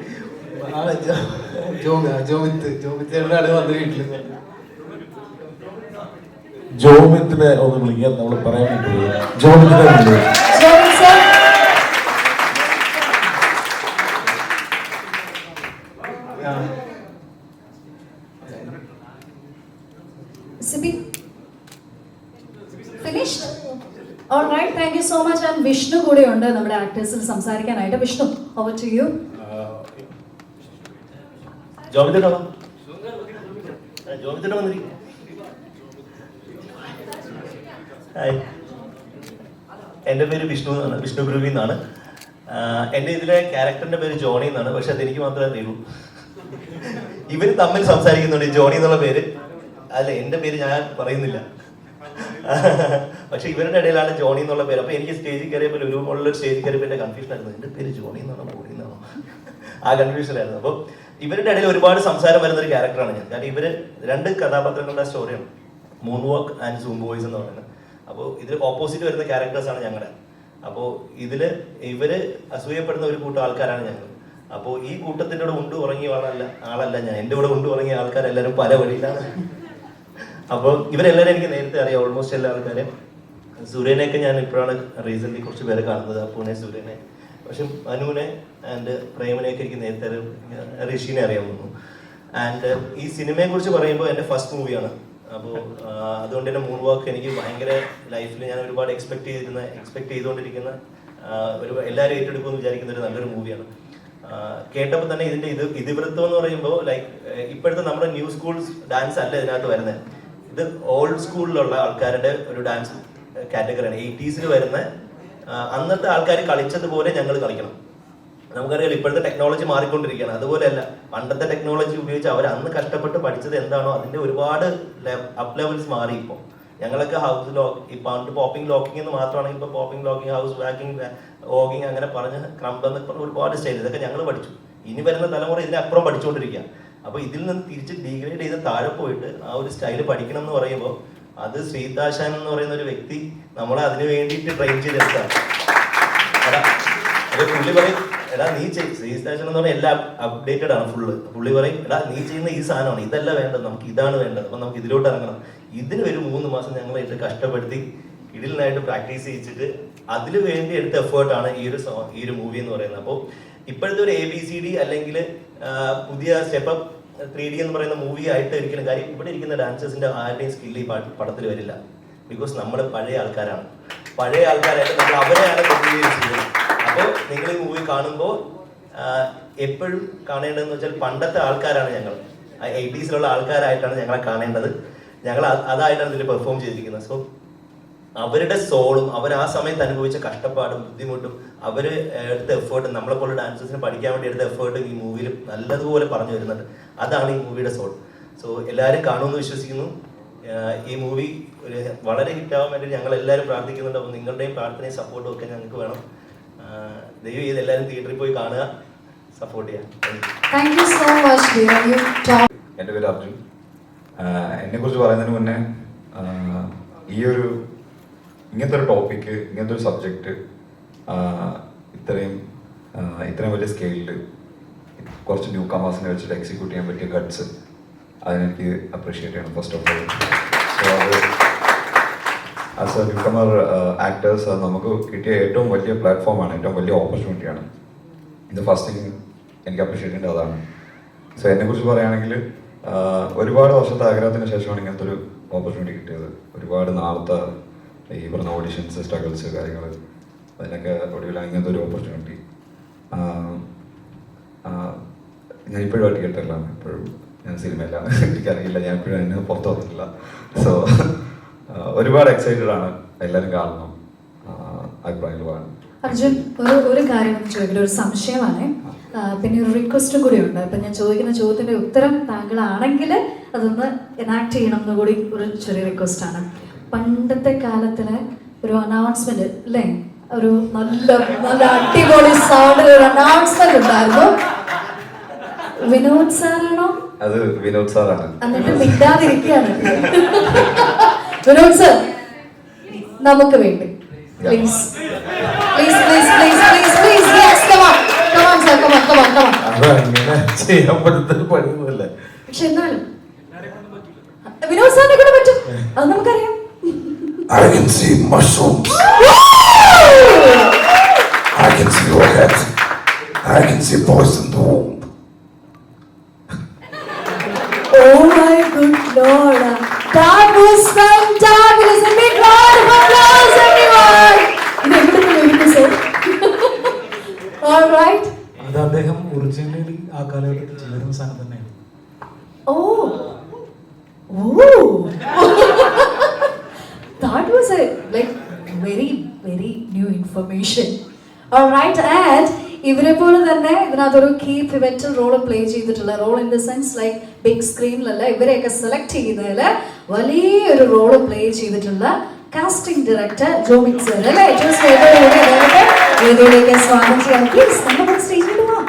ആളെ ജോമിത്തേടാണ് വന്ന് വീട്ടിൽ. ജോമിത്തിനെ ഒന്ന് വിളിക്കാൻ നമ്മൾ പറയാൻ പറ്റുമോ? ജോമിത്തിനെ Sibi, finished? Alright, thank you so much. And Vishnu കൂടെ ഉണ്ട് നമ്മുടെ ആക്ടേഴ്സിൽ സംസാരിക്കാനായിട്ട്. Vishnu, over to you. ജോമിത്തേട്ടാ വന്നിരിക്കും. ഹായ്, എൻ്റെ പേര് വിഷ്ണു എന്നാണ്, വിഷ്ണു ഗ്രൂവി എന്നാണ്. എൻ്റെ ഇതിലെ ക്യാരക്ടറിൻ്റെ പേര് ജോണി എന്നാണ്, പക്ഷെ അതെനിക്ക് മാത്രമേ അറിയുള്ളൂ. ഇവർ തമ്മിൽ സംസാരിക്കുന്നുണ്ട് ജോണി എന്നുള്ള പേര്. അല്ല, എൻ്റെ പേര് ഞാൻ പറയുന്നില്ല, പക്ഷെ ഇവരുടെ ഇടയിലാണ് ജോണി എന്നുള്ള പേര്. അപ്പോൾ എനിക്ക് സ്റ്റേജിൽ കയറിയപ്പോൾ ഒരു മുകളിലൊരു സ്റ്റേജിൽ കയറിയപ്പോൾ എൻ്റെ കൺഫ്യൂഷൻ ആയിരുന്നു, എൻ്റെ പേര് ജോണി എന്നാണോ ബോണി എന്നാണോ, ആ കൺഫ്യൂഷനായിരുന്നു. അപ്പോൾ ഇവരുടെ ഇടയിൽ ഒരുപാട് സംസാരം വരുന്ന ഒരു ക്യാരക്ടറാണ് ഞാൻ. കാരണം ഇവർ രണ്ട് കഥാപാത്രങ്ങളുടെ സ്റ്റോറിയാണ്, moon walk and zoom boys എന്ന് പറയുന്നത്. അപ്പോൾ ഇതിൽ ഓപ്പോസിറ്റ് വരുന്ന ക്യാരക്ടേഴ്സാണ് ഞങ്ങളുടെ. അപ്പോൾ ഇതിൽ ഇവര് അസൂയപ്പെടുന്ന ഒരു കൂട്ടം ആൾക്കാരാണ് ഞങ്ങൾ. അപ്പോൾ ഈ കൂട്ടത്തിൻ്റെ കൂടെ ഉണ്ടു ഉറങ്ങിയ ആളല്ല ഞാൻ. എൻ്റെ കൂടെ ഉണ്ടു ഉറങ്ങിയ ആൾക്കാരെല്ലാവരും പല വഴിയിലാണ്. അപ്പോൾ ഇവരെല്ലാവരും എനിക്ക് നേരത്തെ അറിയാം, ഓൾമോസ്റ്റ് എല്ലാ ആൾക്കാരെയും. സൂര്യനെയൊക്കെ ഞാൻ ഇപ്പോഴാണ് റീസെൻ്റ്ലി കുറച്ച് പേരെ കാണുന്നത്, അപ്പൂനെ, സൂര്യനെ. പക്ഷെ മനുവിനെ ആൻഡ് പ്രേമനെയൊക്കെ എനിക്ക് നേരത്തെ ഋഷിനെ അറിയാവുന്നു. ആൻഡ് ഈ സിനിമയെ കുറിച്ച് പറയുമ്പോൾ എൻ്റെ ഫസ്റ്റ് മൂവിയാണ്. അപ്പോൾ അതുകൊണ്ട് തന്നെ മൂൺ വാക്ക് എനിക്ക് ഭയങ്കര ലൈഫിൽ ഞാൻ ഒരുപാട് എക്സ്പെക്ട് ചെയ്തുകൊണ്ടിരിക്കുന്ന എല്ലാവരും ഏറ്റെടുക്കുമെന്ന് വിചാരിക്കുന്ന ഒരു നല്ലൊരു മൂവിയാണ്. കേട്ടപ്പോൾ തന്നെ ഇതിൻ്റെ ഇതിവൃത്തം എന്ന് പറയുമ്പോൾ ലൈക്ക് ഇപ്പോഴത്തെ നമ്മുടെ ന്യൂ സ്കൂൾ ഡാൻസ് അല്ല ഇതിനകത്ത് വരുന്നത്. ഇത് ഓൾഡ് സ്കൂളിലുള്ള ആൾക്കാരുടെ ഒരു ഡാൻസ് കാറ്റഗറിയാണ്. 80s വരുന്ന അന്നത്തെ ആൾക്കാർ കളിച്ചതുപോലെ ഞങ്ങൾ കളിക്കണം. നമുക്കറിയാം ഇപ്പോഴത്തെ ടെക്നോളജി മാറിക്കൊണ്ടിരിക്കുകയാണ്. അതുപോലെയല്ല, പണ്ടത്തെ ടെക്നോളജി ഉപയോഗിച്ച് അവർ അന്ന് കഷ്ടപ്പെട്ട് പഠിച്ചത് എന്താണോ അതിൻ്റെ ഒരുപാട് അപ്പ് ലെവൽസ് മാറി. ഇപ്പോൾ ഞങ്ങളൊക്കെ ഹൗസ് പണ്ട് പോപ്പിംഗ് ലോക്കിംഗ് എന്ന് മാത്രമാണെങ്കിൽ ഇപ്പോൾ popping locking, house walking, walking അങ്ങനെ പറഞ്ഞ് ക്രംബ് എന്നൊക്കെ പറഞ്ഞ ഒരുപാട് സ്റ്റൈൽ ഇതൊക്കെ ഞങ്ങൾ പഠിച്ചു. ഇനി വരുന്ന തലമുറ ഇതിനപ്പുറം പഠിച്ചുകൊണ്ടിരിക്കുക. അപ്പോൾ ഇതിൽ നിന്ന് തിരിച്ച് ഡീഗ്രേഡ് ചെയ്ത് താഴെ പോയിട്ട് ആ ഒരു സ്റ്റൈല് പഠിക്കണം എന്ന് പറയുമ്പോൾ അത് ശ്രീതാശാൻ എന്ന് പറയുന്ന ഒരു വ്യക്തി നമ്മളെ അതിന് വേണ്ടിയിട്ട് ട്രെയിൻ ചെയ്തെടുത്താണ്. അപ്പോൾ പുള്ളി പറയും, എടാ നീ ശ്രീതാശാൻ എന്ന് പറഞ്ഞാൽ എല്ലാം അപ്ഡേറ്റഡ് ആണ് ഫുള്ള്. പുള്ളി പറയും, എടാ നീ ചെയ്യുന്ന ഈ സാധനമാണ്, ഇതല്ല വേണ്ടത്, നമുക്ക് ഇതാണ് വേണ്ടത്, അപ്പം നമുക്ക് ഇതിലോട്ട് ഇറങ്ങണം. ഇതിന് ഒരു 3 മാസം ഞങ്ങളായിട്ട് കഷ്ടപ്പെടുത്തി ഇതിനായിട്ട് പ്രാക്ടീസ് ചെയ്യിച്ചിട്ട് അതിന് വേണ്ടി എടുത്ത എഫേർട്ടാണ് ഈ ഒരു മൂവി എന്ന് പറയുന്നത്. അപ്പോൾ ഇപ്പോഴത്തെ ഒരു ABCD അല്ലെങ്കിൽ പുതിയ സ്റ്റെപ്പ് 3D എന്ന് പറയുന്ന മൂവി ആയിട്ട് ഒരിക്കലും കാര്യം ഇവിടെ ഇരിക്കുന്ന ഡാൻസേഴ്സിന്റെ ആരുടെയും സ്കില്ല് ഈ പടത്തിൽ വരില്ല. ബിക്കോസ് നമ്മൾ പഴയ ആൾക്കാരാണ്. പഴയ ആൾക്കാരായിട്ട് നമ്മൾ അവരെയാണ് ചെയ്യുന്നത്. അപ്പോൾ നിങ്ങൾ ഈ മൂവി കാണുമ്പോൾ എപ്പോഴും കാണേണ്ടതെന്ന് വെച്ചാൽ പണ്ടത്തെ ആൾക്കാരാണ് ഞങ്ങൾ, 80s ആൾക്കാരായിട്ടാണ് ഞങ്ങളെ കാണേണ്ടത്. ഞങ്ങൾ അതായിട്ടാണ് ഇതിൽ പെർഫോം ചെയ്തിരിക്കുന്നത്. സോ അവരുടെ സോളും അവർ ആ സമയത്ത് അനുഭവിച്ച കഷ്ടപ്പാടും ബുദ്ധിമുട്ടും അവർ എടുത്ത എഫേർട്ടും നമ്മളെപ്പോലെ ഡാൻസേഴ്സിന് പഠിക്കാൻ വേണ്ടി എടുത്ത എഫേർട്ടും ഈ മൂവിയിൽ നല്ലതുപോലെ പറഞ്ഞു വരുന്നുണ്ട്. അതാണ് ഈ മൂവിയുടെ സോൾ. സോ എല്ലാവരും കാണുമെന്ന് വിശ്വസിക്കുന്നു. ഈ മൂവി ഒരു വളരെ ഹിറ്റാവാൻ വേണ്ടി ഞങ്ങൾ എല്ലാവരും പ്രാർത്ഥിക്കുന്നുണ്ട്. അപ്പോൾ നിങ്ങളുടെയും പ്രാർത്ഥനയും സപ്പോർട്ടും ഒക്കെ ഞങ്ങൾക്ക് വേണം. ദയവ് ചെയ്ത് എല്ലാവരും തിയേറ്ററിൽ പോയി കാണുക, സപ്പോർട്ട് ചെയ്യാം. എൻ്റെ പേര് അർജുൻ. എന്നെക്കുറിച്ച് പറയുന്നതിന് മുന്നേ ഇങ്ങനത്തെ ഒരു ടോപ്പിക്ക്, ഇങ്ങനത്തെ ഒരു സബ്ജക്റ്റ് ഇത്രയും വലിയ സ്കെയിലിൽ കുറച്ച് ന്യൂ കമേഴ്സിനെ വെച്ചിട്ട് എക്സിക്യൂട്ട് ചെയ്യാൻ പറ്റിയ ഗട്ട്സ്, അതിനെനിക്ക് അപ്രീഷിയേറ്റ് ചെയ്യണം ഫസ്റ്റ് ഓഫ് ഓൾ. സോ അത് ആസ് എ ന്യൂ കമർ ആക്ടേഴ്സ് നമുക്ക് കിട്ടിയ ഏറ്റവും വലിയ പ്ലാറ്റ്ഫോമാണ്, ഏറ്റവും വലിയ ഓപ്പർച്യൂണിറ്റിയാണ്. ഇത് ഫസ്റ്റ് തിങ് എനിക്ക് അപ്രീഷിയേറ്റ് ചെയ്യേണ്ടത് അതാണ്. സോ എന്നെക്കുറിച്ച് പറയുകയാണെങ്കിൽ ഒരുപാട് വർഷത്തെ ആഗ്രഹത്തിന് ശേഷമാണ് ഇങ്ങനത്തെ ഒരു ഓപ്പർച്യൂണിറ്റി കിട്ടിയത്. ഒരുപാട് നാളത്തെ ഈ പറഞ്ഞ ഓഡിഷൻസ്, സ്ട്രഗിൾസ്, കാര്യങ്ങൾ, അതിനൊക്കെ ഒടുവിലാണ് ഇങ്ങനത്തെ ഒരു ഓപ്പർച്യൂണിറ്റി. ഞാൻ ഇപ്പോഴും തിയേറ്ററിലാണ്, ഇപ്പോഴും ഞാൻ സിനിമയില്ല, എനിക്കറിയില്ല, ഞാൻ ഇപ്പോഴും അതിന് പുറത്തു വന്നിട്ടില്ല. സോ ഒരുപാട് എക്സൈറ്റഡ് ആണ്, എല്ലാവരും കാണണം, അഭിപ്രായങ്ങൾ വേണം. അർജുൻ, ഒരു കാര്യം ചോദിക്കട്ടെ, ഒരു സംശയമാണ്, പിന്നെ ഒരു റിക്വസ്റ്റും കൂടി ഉണ്ട്. അപ്പം ഞാൻ ചോദിക്കുന്ന ചോദ്യത്തിൻ്റെ ഉത്തരം താങ്കളാണെങ്കിൽ അതൊന്ന് എനാക്ട് ചെയ്യണം എന്ന് കൂടി ഒരു ചെറിയ റിക്വസ്റ്റാണ്. പണ്ടത്തെ കാലത്തിലെ ഒരു അനൗൺസ്മെന്റ് അല്ലേ, ഒരു നല്ല അടിപൊളി സൗണ്ടിൽ ഒരു അനൗൺസ്മെന്റ് ഉണ്ടായിരുന്നു. വിനോദ് സാറാണോ? അത് വിനോദ് സാറാണ്. എന്നിട്ട് മിണ്ടാതിരിക്കുകയാണ്. വിനോദ് സാർ, നമുക്ക് വേണ്ടി please please please please please please yes come on come on sir come on come on come on. അങ്ങനെ ചെയ്യാൻ പറ്റുന്ന പണിയൊന്നുമല്ല. പക്ഷെ എന്നാലും വിനോദ് സാറിനെ കൊണ്ട് പറ്റും, അത് നമുക്കറിയാം. I can see mushrooms. I can see your head. I can see boys in the womb. Oh my good Lord, that was fantabulous. A big round of applause, everyone. ഇത് എവിടുന്ന് വരുന്നു സർ? All right. അത് അദ്ദേഹം originally ആ കാലഘട്ടത്തിൽ ചെയ്തിരുന്ന സാധനം തന്നെയാണ്. Oh. That was a very new information. All right, and ഇവരെ പോലെ തന്നെ ഇതിനകത്തൊരു കീ പിവറ്റൽ റോൾ പ്ലേ ചെയ്തിട്ടുള്ള role in the sense like big സ്ക്രീനിലല്ല, ഇവരെയൊക്കെ സെലക്ട് ചെയ്യുന്നതിൽ വലിയൊരു റോൾ പ്ലേ ചെയ്തിട്ടുള്ള കാസ്റ്റിംഗ് ഡയറക്ടർ ജോമിക് സർ അല്ലേ? വേദിയിലേക്ക് സ്വാഗതം ചെയ്യാം. പ്ലീസ് നമ്മൾ സ്റ്റേജിൽ പോവാം,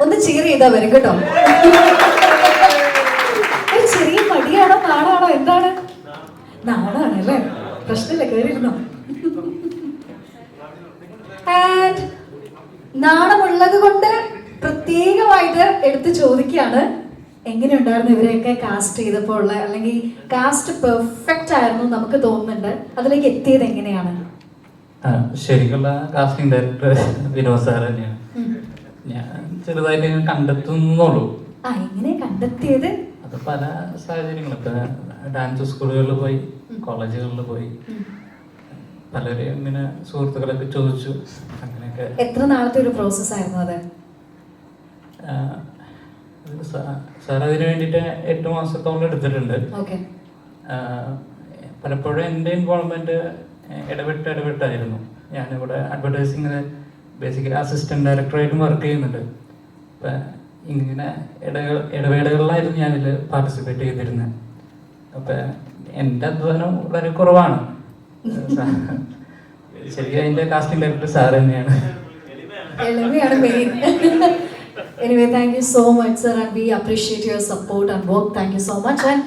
ഒന്ന് cheer ചെയ്താൽ വരും കേട്ടോ. ഒരു ചെറിയ മടിയാണോ നാണാണോ എന്താണ്? നാണാണല്ലേ, പ്രശ്നമില്ല, കയറിയിരുന്നോ. ആൻഡ് നാണമുള്ളത് കൊണ്ട് പ്രത്യേകമായിട്ട് എടുത്ത് ചോദിക്കുകയാണ്, എങ്ങനെയുണ്ടായിരുന്നു ഇവരെയൊക്കെ കാസ്റ്റ് ചെയ്തപ്പോൾ ഉള്ള, അല്ലെങ്കിൽ കാസ്റ്റ് പെർഫെക്റ്റ് ആയിരുന്നു നമുക്ക് തോന്നുന്നുണ്ട്, അതിലേക്ക് എത്തിയത് എങ്ങനെയാണ്? ശരിക്കുള്ള കാസ്റ്റിംഗ് ഡയറക്ടർ വിനോദ് സാർ തന്നെയാണ്. ഞാൻ ചെറുതായിട്ട് കണ്ടെത്തുന്നുള്ളൂ. എങ്ങനെ കണ്ടെത്തിയത്? അത് പല സാഹചര്യങ്ങളും, ഇപ്പൊ ഡാൻസ് സ്കൂളുകളിൽ പോയി, കോളേജുകളിൽ പോയി, പലരും ഇങ്ങനെ സുഹൃത്തുക്കളൊക്കെ ചോദിച്ചു, അങ്ങനെയൊക്കെ. എത്ര നാളത്തെ ഒരു പ്രോസസ് ആയിരുന്നു അത്? സാർ അതിന് വേണ്ടിയിട്ട് 8 മാസത്തോളം എടുത്തിട്ടുണ്ട്. പലപ്പോഴും എൻ്റെ ഇൻവോൾവ്മെന്റ് ഇടവിട്ടായിരുന്നു. ഞാനിവിടെ അഡ്വർടൈസിങ്ങിന് ബേസിക്കലി അസിസ്റ്റന്റ് ഡയറക്ടറായിട്ടും വർക്ക് ചെയ്യുന്നുണ്ട്. അപ്പം ഇങ്ങനെ ഇടവേളകളിലായിരുന്നു ഞാനിതിൽ പാർട്ടിസിപ്പേറ്റ് ചെയ്തിരുന്നത്. അപ്പം എൻ്റെ അധ്വാനം വളരെ കുറവാണ്. ശരിക്കും അതിൻ്റെ കാസ്റ്റിംഗ് ഡയറക്ടർ സാർ തന്നെയാണ്. Anyway, thank you so much, sir, and we appreciate your support and work. Thank you so much. And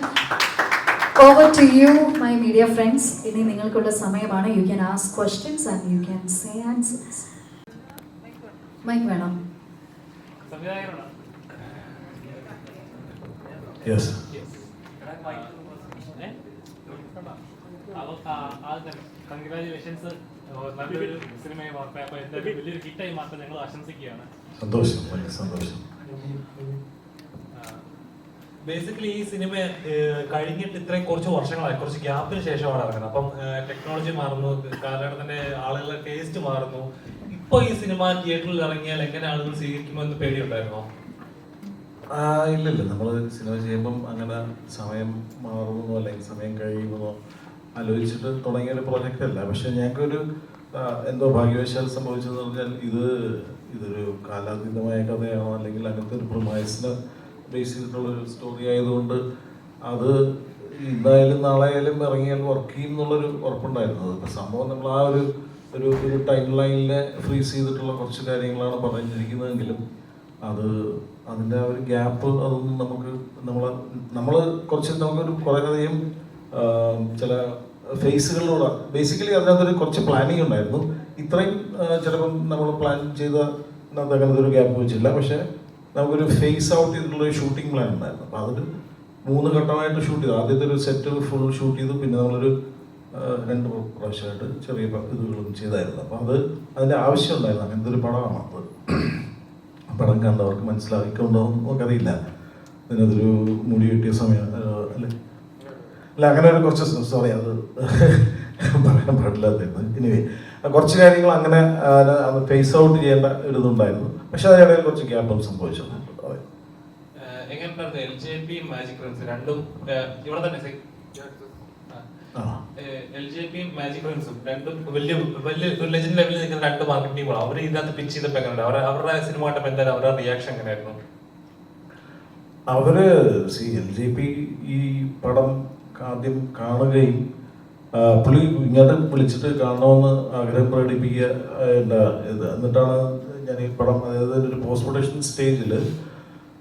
over to you, my media friends. ഇനി നിങ്ങൾക്കുള്ള സമയമാണ്. You can ask questions and you can say answers. Mic വേണം? Yes. Congratulations, നല്ലൊരു സിനിമയെ വാർത്തയപ്പോൾ എന്തായാലും വലിയൊരു ഹിറ്റായി മാറ്റാൻ ഞങ്ങൾ ആശംസിക്കുകയാണ്. സന്തോഷം, വളരെ സന്തോഷം. ബേസിക്കലി ഈ സിനിമ കഴിഞ്ഞിട്ട് ഇത്രയും കുറച്ച് വർഷങ്ങളായി, കുറച്ച് ഗ്യാപ്പിന് ശേഷമാണ് ഇറങ്ങുന്നത്. അപ്പം ടെക്നോളജി മാറുന്നു, കാലഘട്ടത്തിന്റെ ആളുകളുടെ ടേസ്റ്റ് മാറുന്നു. ഇപ്പൊ ഈ സിനിമ തിയേറ്ററിൽ ഇറങ്ങിയാൽ എങ്ങനെ ആളുകൾ സ്വീകരിക്കുമെന്ന് പേടിയുണ്ടായിരുന്നോ? ഇല്ലില്ല, നമ്മൾ സിനിമ ചെയ്യുമ്പം അങ്ങനെ സമയം മാറുന്നതോ അല്ലെങ്കിൽ സമയം കഴിയുന്നതോ ആലോചിച്ചിട്ട് തുടങ്ങിയ ഒരു പ്രോജക്റ്റ് അല്ല. പക്ഷെ ഞങ്ങൾക്കൊരു എന്തോ ഭാഗ്യവശാൽ സംഭവിച്ചതെന്ന് പറഞ്ഞാൽ ഇതൊരു കാലാതീതമായ കഥയാണോ അല്ലെങ്കിൽ അങ്ങനത്തെ ഒരു പ്രൊമൈസിനെ ബേസ് ചെയ്തിട്ടുള്ളൊരു സ്റ്റോറി ആയതുകൊണ്ട് അത് ഇന്നായാലും നാളെ ആയാലും ഇറങ്ങിയാൽ വർക്ക് ചെയ്യും എന്നുള്ളൊരു ഉറപ്പുണ്ടായിരുന്നത്. ഇപ്പം സംഭവം നമ്മൾ ആ ഒരു ടൈം ലൈനിനെ ഫ്രീസ് ചെയ്തിട്ടുള്ള കുറച്ച് കാര്യങ്ങളാണ് പറഞ്ഞിരിക്കുന്നതെങ്കിലും അതിൻ്റെ ആ ഒരു ഗ്യാപ്പ് അതൊന്നും നമ്മൾ നമുക്കൊരു കുറേയധികം ചില ഫേസുകളിലൂടെ ബേസിക്കലി അതിനകത്തൊരു കുറച്ച് പ്ലാനിങ് ഉണ്ടായിരുന്നു. ഇത്രയും ചിലപ്പം നമ്മൾ പ്ലാൻ ചെയ്ത അങ്ങനത്തെ ഒരു ഗ്യാപ്പ് വെച്ചില്ല. പക്ഷേ നമുക്കൊരു ഫേസ് ഔട്ട് ചെയ്തിട്ടുള്ളൊരു ഷൂട്ടിംഗ് പ്ലാൻ ഉണ്ടായിരുന്നു. അപ്പോൾ അതൊരു 3 ഘട്ടമായിട്ട് ഷൂട്ട് ചെയ്തു. ആദ്യത്തെ ഒരു സെറ്റ് ഫുൾ ഷൂട്ട് ചെയ്തു, പിന്നെ നമ്മളൊരു 2 പ്രാവശ്യമായിട്ട് ചെറിയ ഇതുകളും ചെയ്തായിരുന്നു. അപ്പോൾ അതിൻ്റെ ആവശ്യം ഉണ്ടായിരുന്നു. അങ്ങനത്തെ ഒരു പടമാണ് അത്. പടം കണ്ടവർക്ക് മനസ്സിലാക്കിക്കൊണ്ടോ നമുക്കറിയില്ല. അതിനതൊരു മുടി കിട്ടിയ സമയം അല്ല അങ്ങനെ ഒരു കുറച്ച് സോറി അത് പറയാൻ പാടില്ലാത്തായിരുന്നു. ഇനിവേ കുറച്ച് കാര്യങ്ങൾ അങ്ങനെ ഫേസ് ഔട്ട് ചെയ്യേണ്ട ഒരു ഇതുണ്ടായിരുന്നു. പക്ഷെ അതിനിടയിൽ കുറച്ച് ഗ്യാപ്പും സംഭവിച്ചിട്ടുണ്ട്. എങ്ങനെയുണ്ടായിരുന്നു LJP മാജിക് ഫ്രണ്ട്സ് രണ്ടും ഇവിടെ തന്നെ LJP മാജിക് ഫ്രണ്ട്സും രണ്ടും വലിയ ലെജൻഡ് ലെവലിൽ നിൽക്കുന്ന 2 മാർക്കറ്റിംഗ് ടീമുകൾ അവർ ഇതിനകത്ത് പിച്ച് ചെയ്തപ്പോൾ എങ്ങനെയുണ്ട്? അവരുടെ സിനിമ കണ്ടപ്പോൾ എന്തായാലും അവരുടെ റിയാക്ഷൻ എങ്ങനെയായിരുന്നു? LJP ഈ പടം ആദ്യം കാണുകയും പുള്ളി ഇങ്ങോട്ട് വിളിച്ചിട്ട് കാണണമെന്ന് ആഗ്രഹം പ്രകടിപ്പിക്കുക എന്നിട്ടാണ് ഞാൻ ഈ പടം, അതായത് ഒരു പോസ്റ്റ് പ്രൊഡക്ഷൻ സ്റ്റേജിൽ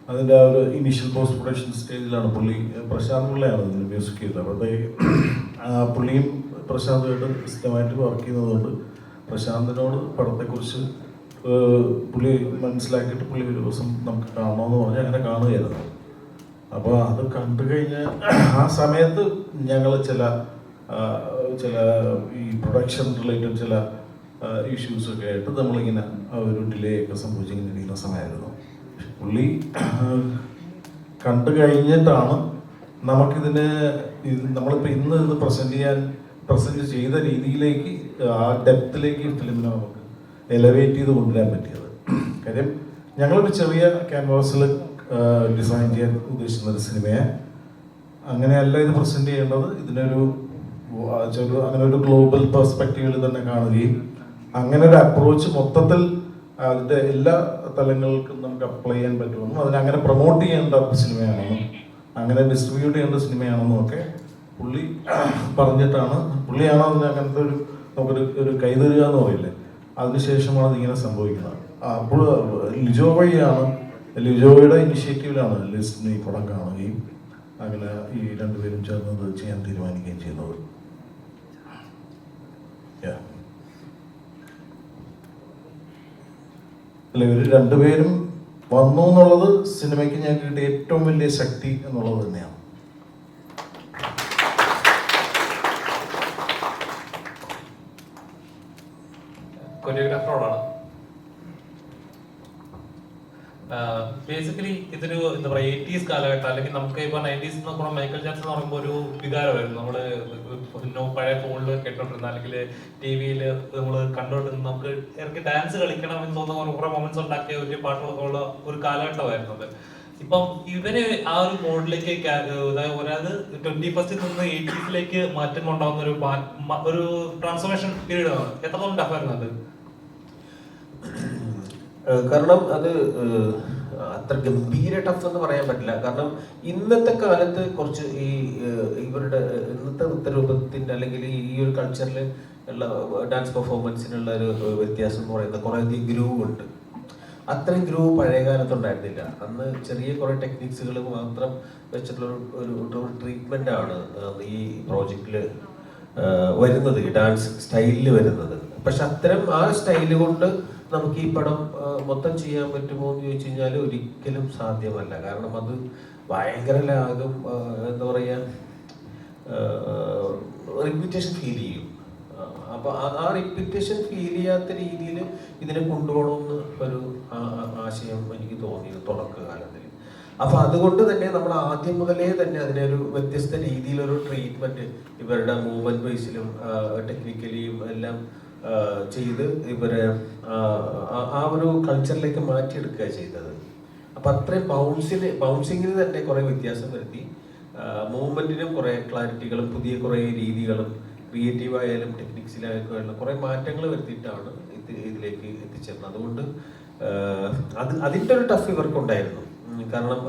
അതിൻ്റെ ആ ഒരു ഇനീഷ്യൽ പോസ്റ്റ് പ്രൊഡക്ഷൻ സ്റ്റേജിലാണ് പ്രശാന്ത് പിള്ളയാണ് ഇതിന് മ്യൂസിക് ചെയ്തത്. അപ്പോഴത്തേക്ക് പുള്ളിയും പ്രശാന്തുമായിട്ട് സ്ഥിരമായിട്ട് വർക്ക് ചെയ്യുന്നതുകൊണ്ട് പ്രശാന്തിനോട് പടത്തെക്കുറിച്ച് പുള്ളി മനസ്സിലാക്കിയിട്ട് പുള്ളി ഒരു ദിവസം നമുക്ക് കാണണമെന്ന് പറഞ്ഞ് അങ്ങനെ കാണുകയായിരുന്നു. അപ്പോൾ അത് കണ്ടു കഴിഞ്ഞ് ആ സമയത്ത് ഞങ്ങൾ ചില ഈ പ്രൊഡക്ഷൻ റിലേറ്റഡ് ചില ഇഷ്യൂസൊക്കെ ആയിട്ട് നമ്മളിങ്ങനെ ഒരു ഡിലേ ഒക്കെ സംഭവിച്ചിങ്ങനെ ഇരിക്കുന്ന സമയമായിരുന്നു. പുള്ളി കണ്ടു കഴിഞ്ഞിട്ടാണ് നമുക്കിതിന് നമ്മളിപ്പോൾ ഇന്ന് ഇത് പ്രസൻറ്റ് ചെയ്ത രീതിയിലേക്ക് ആ ഡെപ്തിലേക്ക് ഫിലിമിനെ നമുക്ക് എലവേറ്റ് ചെയ്ത് കൊണ്ടുവരാൻ പറ്റിയത്. കാര്യം ഞങ്ങളൊരു ചെറിയ ക്യാൻവാസിൽ ഡിസൈൻ ചെയ്യാൻ ഉദ്ദേശിക്കുന്ന ഒരു സിനിമയെ അങ്ങനെയല്ല ഇത് പ്രസൻറ്റ് ചെയ്യേണ്ടത്. അങ്ങനെ ഒരു ഗ്ലോബൽ പെർസ്പെക്റ്റീവിൽ തന്നെ കാണുകയും അങ്ങനെ ഒരു അപ്രോച്ച് മൊത്തത്തിൽ അതിൻ്റെ എല്ലാ തലങ്ങൾക്കും നമുക്ക് അപ്ലൈ ചെയ്യാൻ പറ്റുമെന്നും അതിനങ്ങനെ പ്രൊമോട്ട് ചെയ്യേണ്ട സിനിമയാണെന്നും അങ്ങനെ ഡിസ്ട്രിബ്യൂട്ട് ചെയ്യേണ്ട സിനിമയാണെന്നും ഒക്കെ പുള്ളി പറഞ്ഞിട്ടാണ്. പുള്ളിയാണോ അതിന് അങ്ങനത്തെ നമുക്കൊരു കൈതരുക എന്ന് പറയില്ലേ, അതിനുശേഷമാണ് ഇതിങ്ങനെ സംഭവിക്കുന്നത്. അപ്പോൾ ലിജോയുടെ ഇനിഷ്യേറ്റീവിലാണ് ലിസ്റ്റിന് ഈ പടം കാണുകയും അങ്ങനെ ഈ 2 പേരും ചേർന്നത് ചെയ്യാൻ തീരുമാനിക്കുകയും ചെയ്യുന്നത്. അല്ല, ഇവർ 2 പേരും വന്നു എന്നുള്ളത് സിനിമയ്ക്ക് ഞങ്ങൾക്ക് കിട്ടിയ ഏറ്റവും വലിയ ശക്തി എന്നുള്ളത് തന്നെയാണ്. കൊറിയോഗ്രാഫറോടാണ് ബേസിക്കലി ഇതൊരു എന്താ പറയുക 80s കാലഘട്ടം, അല്ലെങ്കിൽ നമുക്ക് ഇപ്പോൾ 90s എന്ന് പറഞ്ഞാൽ മൈക്കൽ ജാക്സൺ എന്ന് പറയുമ്പോൾ ഒരു വികാരമായിരുന്നു. നമ്മൾ പഴയ ഫോണിൽ കേട്ടോണ്ടിരുന്ന അല്ലെങ്കിൽ TV-യിൽ നമ്മൾ കണ്ടോണ്ടിരുന്ന നമുക്ക് ഇറക്കി ഡാൻസ് കളിക്കണം എന്ന് തോന്നുന്ന കുറെ മൊമെന്റ്സ് ഉണ്ടാക്കിയ ഒരു പാട്ടുള്ള ഒരു കാലഘട്ടമായിരുന്നു അത്. ഇപ്പം ഇവര് ആ ഒരു മോഡിലേക്ക് അതായത് 21st നിന്ന് 80s മാറ്റം ഉണ്ടാവുന്ന ഒരു ട്രാൻസ്ഫോർമേഷൻ പീരീഡ് ആണ്. എത്രത്തോളം ടഫായിരുന്നു അത്? കാരണം അത് അത്ര ഗംഭീര ടഫ് എന്ന് പറയാൻ പറ്റില്ല. കാരണം ഇന്നത്തെ കാലത്ത് കുറച്ച് ഇവരുടെ ഇന്നത്തെ നൃത്തരൂപത്തിന്റെ അല്ലെങ്കിൽ ഈ ഒരു കൾച്ചറിൽ ഉള്ള ഡാൻസ് പെർഫോമൻസിനുള്ള ഒരു വ്യത്യാസം എന്ന് പറയുന്നത് കുറേയധികം ഗ്രൂവ് ഉണ്ട്. അത്രയും ഗ്രൂവ് പഴയ കാലത്ത് ഉണ്ടായിരുന്നില്ല. അന്ന് ചെറിയ കുറെ ടെക്നിക്സുകൾ മാത്രം വെച്ചിട്ടുള്ള ഒരു ട്രീറ്റ്മെന്റ് ആണ് ഈ പ്രോജക്റ്റിൽ വരുന്നത്, ഈ ഡാൻസ് സ്റ്റൈലിൽ വരുന്നത്. പക്ഷെ അത്തരം ആ സ്റ്റൈല് കൊണ്ട് നമുക്ക് ഈ പടം മൊത്തം ചെയ്യാൻ പറ്റുമോ എന്ന് ചോദിച്ചു കഴിഞ്ഞാൽ ഒരിക്കലും സാധ്യമല്ല. കാരണം അത് ഭയങ്കര ലാഗും എന്താ പറയുക റിപ്പീറ്റേഷൻ ഫീൽ ചെയ്യും. അപ്പൊ ആ റിപ്പീറ്റേഷൻ ഫീൽ ചെയ്യാത്ത രീതിയിൽ ഇതിനെ കൊണ്ടുപോകണമെന്ന് ഒരു ആശയം എനിക്ക് തോന്നിയത് തുടക്കകാലത്തിൽ. അപ്പൊ അതുകൊണ്ട് തന്നെ നമ്മൾ ആദ്യം മുതലേ തന്നെ അതിനൊരു വ്യത്യസ്ത രീതിയിലൊരു ട്രീറ്റ്മെന്റ് ഇവരുടെ മൂവ്മെന്റ് ബേസിലും ടെക്നിക്കലിയും എല്ലാം ചെയ്ത് ഇവരെ ആ ഒരു കൾച്ചറിലേക്ക് മാറ്റിയെടുക്കുക ചെയ്തത്. അപ്പം അത്രയും ബൗൺസിങ്ങിന് തന്നെ കുറേ വ്യത്യാസം വരുത്തി. മൂവ്മെൻറ്റിനും കുറേ ക്ലാരിറ്റികളും പുതിയ കുറേ രീതികളും ക്രിയേറ്റീവായാലും ടെക്നിക്സിലായാലും കുറേ മാറ്റങ്ങൾ വരുത്തിയിട്ടാണ് ഇതിലേക്ക് എത്തിച്ചേർന്നത്. അതുകൊണ്ട് അതിൻ്റെ ഒരു ടഫ് ഇവർക്കുണ്ടായിരുന്നു. കാരണം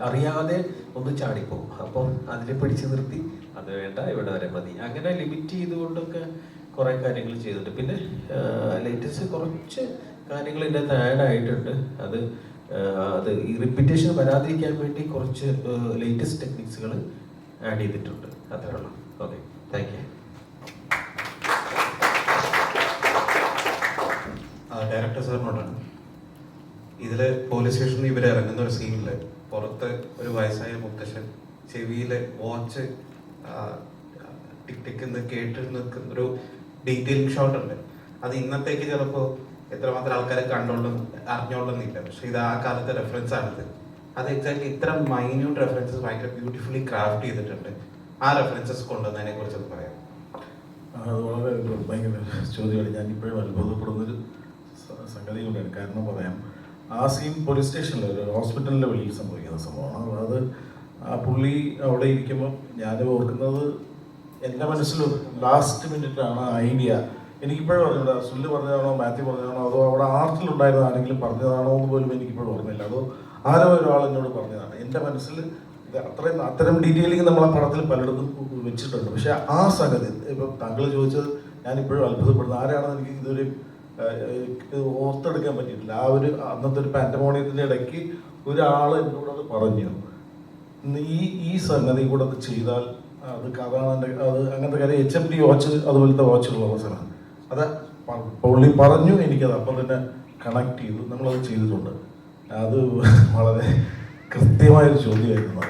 അറിയാതെ ഒന്ന് ചാടിപ്പോകും. അപ്പം അതിനെ പിടിച്ചു നിർത്തി അത് വേണ്ട ഇവിടെ വരെ മതി അങ്ങനെ ലിമിറ്റ് ചെയ്തുകൊണ്ടൊക്കെ കുറേ കാര്യങ്ങൾ ചെയ്തിട്ടുണ്ട്. പിന്നെ ലേറ്റസ്റ്റ് കുറച്ച് കാര്യങ്ങൾ ഇതിനകത്ത് ആഡ് ആയിട്ടുണ്ട്. അത് ഈ റിപ്പീറ്റേഷൻ വരാതിരിക്കാൻ വേണ്ടി കുറച്ച് ലേറ്റസ്റ്റ് ടെക്നിക്സുകൾ ആഡ് ചെയ്തിട്ടുണ്ട്. അത്രേ ഉള്ളൂ. Okay, thank you. ഡയറക്ടർ സാറിനോടാണ്. ഇതിൽ പോലീസ് സ്റ്റേഷനിൽ ഇവർ ഇറങ്ങുന്ന ഒരു സീനിൽ പുറത്ത് ഒരു വയസ്സായ മുത്തശ്ശൻ ചെവിയിൽ വാച്ച് ടിക് ടിക് എന്ന് കേട്ട് നിൽക്കുന്ന ഒരു ഡീറ്റെയിലിംഗ് ഷോട്ട് ഉണ്ട്. അത് ഇന്നത്തേക്ക് ചിലപ്പോൾ എത്രമാത്രം ആൾക്കാരെ അറിഞ്ഞോളുന്നില്ല. പക്ഷെ ഇത് ആ കാലത്തെ റെഫറൻസ് ആണിത്. അത് എക്സാക്ട്ലി ഇത്ര മൈന്യൂട്ട് റെഫറൻസസ് ഭയങ്കര ബ്യൂട്ടിഫുള്ളി ക്രാഫ്റ്റ് ചെയ്തിട്ടുണ്ട്. ആ റെഫറൻസസ് കൊണ്ടുവന്നതിനെ കുറിച്ചൊന്ന് പറയാം. അത് വളരെ ഭയങ്കര ചോദ്യമാണ്. ഞാൻ ഇപ്പോഴും അത്ഭുതപ്പെടുന്നൊരു സംഗതി കൂടെയാണ്. കാരണം പറയാം, ആ സീൻ പോലീസ് സ്റ്റേഷനിൽ ഒരു ഹോസ്പിറ്റലിൻ്റെ വെളിയിൽ സംഭവിക്കുന്ന സംഭവമാണ്. അത് ആ പുള്ളി അവിടെ ഇരിക്കുമ്പോൾ ഞാൻ ഓർക്കുന്നത് എൻ്റെ മനസ്സിൽ ലാസ്റ്റ് മിനിറ്റാണ് ഐഡിയ. എനിക്കിപ്പോഴും അറിയില്ല സുല്ല് പറഞ്ഞതാണോ മാത്യു പറഞ്ഞതാണോ അതോ അവിടെ ആർട്ടിലുണ്ടായിരുന്ന ആരെങ്കിലും പറഞ്ഞതാണോ എന്ന് പോലും എനിക്കിപ്പോഴും ഓർമ്മയില്ല. അതോ ആരോ ഒരാൾ എന്നോട് പറഞ്ഞതാണ്. എൻ്റെ മനസ്സിൽ അത്തരം ഡീറ്റെയിലിംഗ് നമ്മൾ ആ പടത്തിൽ പലയിടത്തും വെച്ചിട്ടുണ്ട്. പക്ഷെ ആ സംഗതി ഇപ്പം താങ്കൾ ചോദിച്ചത് ഞാനിപ്പോഴും അത്ഭുതപ്പെടുന്നു. ആരാണെന്ന് എനിക്ക് ഇതൊരു ഓർത്തെടുക്കാൻ പറ്റിയിട്ടില്ല. ആ ഒരു അന്നത്തെ ഒരു പാൻഡമോണിയത്തിൻ്റെ ഇടയ്ക്ക് ഒരാൾ എന്നോട് അത് പറഞ്ഞു, ഈ സംഗതി കൂടെ അത് ചെയ്താൽ അത് അതാണ് അത് അങ്ങനത്തെ കാര്യം. HMD വാച്ച് അതുപോലത്തെ വാച്ചുകളുള്ള സ്ഥലമാണ്. അത് പുള്ളി പറഞ്ഞു, എനിക്കത് അപ്പം തന്നെ കണക്ട് ചെയ്തു. നമ്മളത് ചെയ്തിട്ടുണ്ട്. അത് വളരെ കൃത്യമായൊരു ചോദ്യമായിരുന്നു.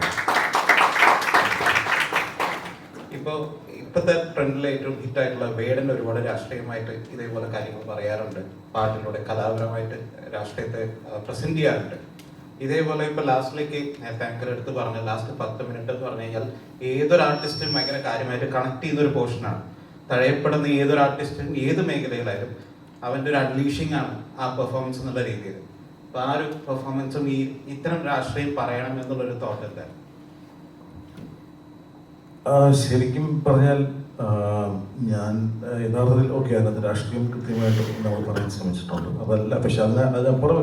ഇപ്പോൾ ഇപ്പോഴത്തെ ട്രെൻഡിൽ ഏറ്റവും ഹിറ്റായിട്ടുള്ള വേടൻ ഒരുപാട് രാഷ്ട്രീയമായിട്ട് ഇതേപോലെ കാര്യങ്ങൾ പറയാറുണ്ട്. പാട്ടിലൂടെ കലാപരമായിട്ട് രാഷ്ട്രീയത്തെ പ്രസന്റ് ചെയ്യാറുണ്ട്. ഇതേപോലെ ഇപ്പോൾ ലാസ്റ്റിലേക്ക് നേരത്തെ ആങ്കർ എടുത്ത് പറഞ്ഞ ലാസ്റ്റ് 10 മിനിറ്റ് എന്ന് പറഞ്ഞു കഴിഞ്ഞാൽ ഏതൊരു ആർട്ടിസ്റ്റും ഭയങ്കര കാര്യമായിട്ട് കണക്ട് ചെയ്യുന്ന ഒരു പോർഷനാണ്. തഴയപ്പെടുന്ന ഏതൊരു ആർട്ടിസ്റ്റും ഏത് മേഖലയിലായാലും അവൻ്റെ ഒരു അൺലീഷിംഗ് ആണ് ആ പെർഫോമൻസ് എന്നുള്ള രീതിയിൽ. അപ്പോൾ ആ ഒരു പെർഫോമൻസും ഇത്തരം രാഷ്ട്രീയം പറയണം എന്നുള്ളൊരു തോട്ട് എന്തായിരുന്നു? ശരിക്കും പറഞ്ഞാൽ ഞാൻ യഥാർത്ഥത്തിൽ അതിനകത്ത് രാഷ്ട്രീയം കൃത്യമായിട്ട് നമ്മൾ പറയാൻ ശ്രമിച്ചിട്ടുണ്ട്. അതല്ല, പക്ഷെ അതിനപ്പുറം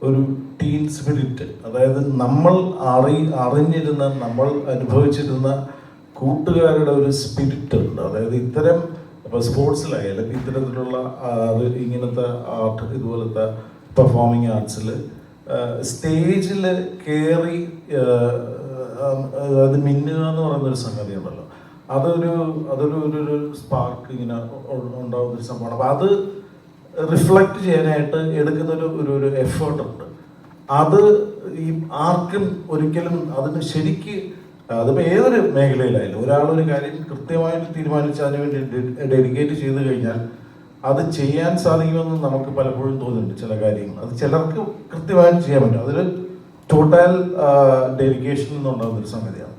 ഒരു ടീം സ്പിരിറ്റ്, അതായത് നമ്മൾ അറിഞ്ഞിരുന്ന നമ്മൾ അനുഭവിച്ചിരുന്ന കൂട്ടുകാരുടെ ഒരു സ്പിരിറ്റ് ഉണ്ട്. അതായത് ഇത്തരം ഇപ്പോൾ സ്പോർട്സിലായാലും ഇത്തരത്തിലുള്ള ഇങ്ങനത്തെ ആർട്ട് ഇതുപോലത്തെ പെർഫോമിങ് ആർട്സിൽ സ്റ്റേജിൽ കയറി അത് മിന്നുക എന്ന് പറയുന്നൊരു സംഗതി ഉണ്ടല്ലോ, അതൊരു സ്പാർക്ക് ഇങ്ങനെ ഉണ്ടാകുന്നൊരു സംഭവമാണ്. അപ്പം അത് റിഫ്ലക്റ്റ് ചെയ്യാനായിട്ട് എടുക്കുന്ന ഒരു എഫേർട്ട് ഉണ്ട്. അത് ഈ ആർക്കും ഒരിക്കലും അതിന് ശരിക്ക് അതിപ്പോൾ ഏതൊരു മേഖലയിലായാലും ഒരാളൊരു കാര്യം കൃത്യമായിട്ട് തീരുമാനിച്ച് അതിന് വേണ്ടി ഡെഡിക്കേറ്റ് ചെയ്ത് കഴിഞ്ഞാൽ അത് ചെയ്യാൻ സാധിക്കുമെന്ന് നമുക്ക് പലപ്പോഴും തോന്നുന്നുണ്ട്. ചില കാര്യങ്ങൾ അത് ചിലർക്ക് കൃത്യമായിട്ട് ചെയ്യാൻ പറ്റും. അതിൽ ടോട്ടൽ ഡെഡിക്കേഷൻ എന്നുണ്ടാകുന്നൊരു സംഗതിയാണ്.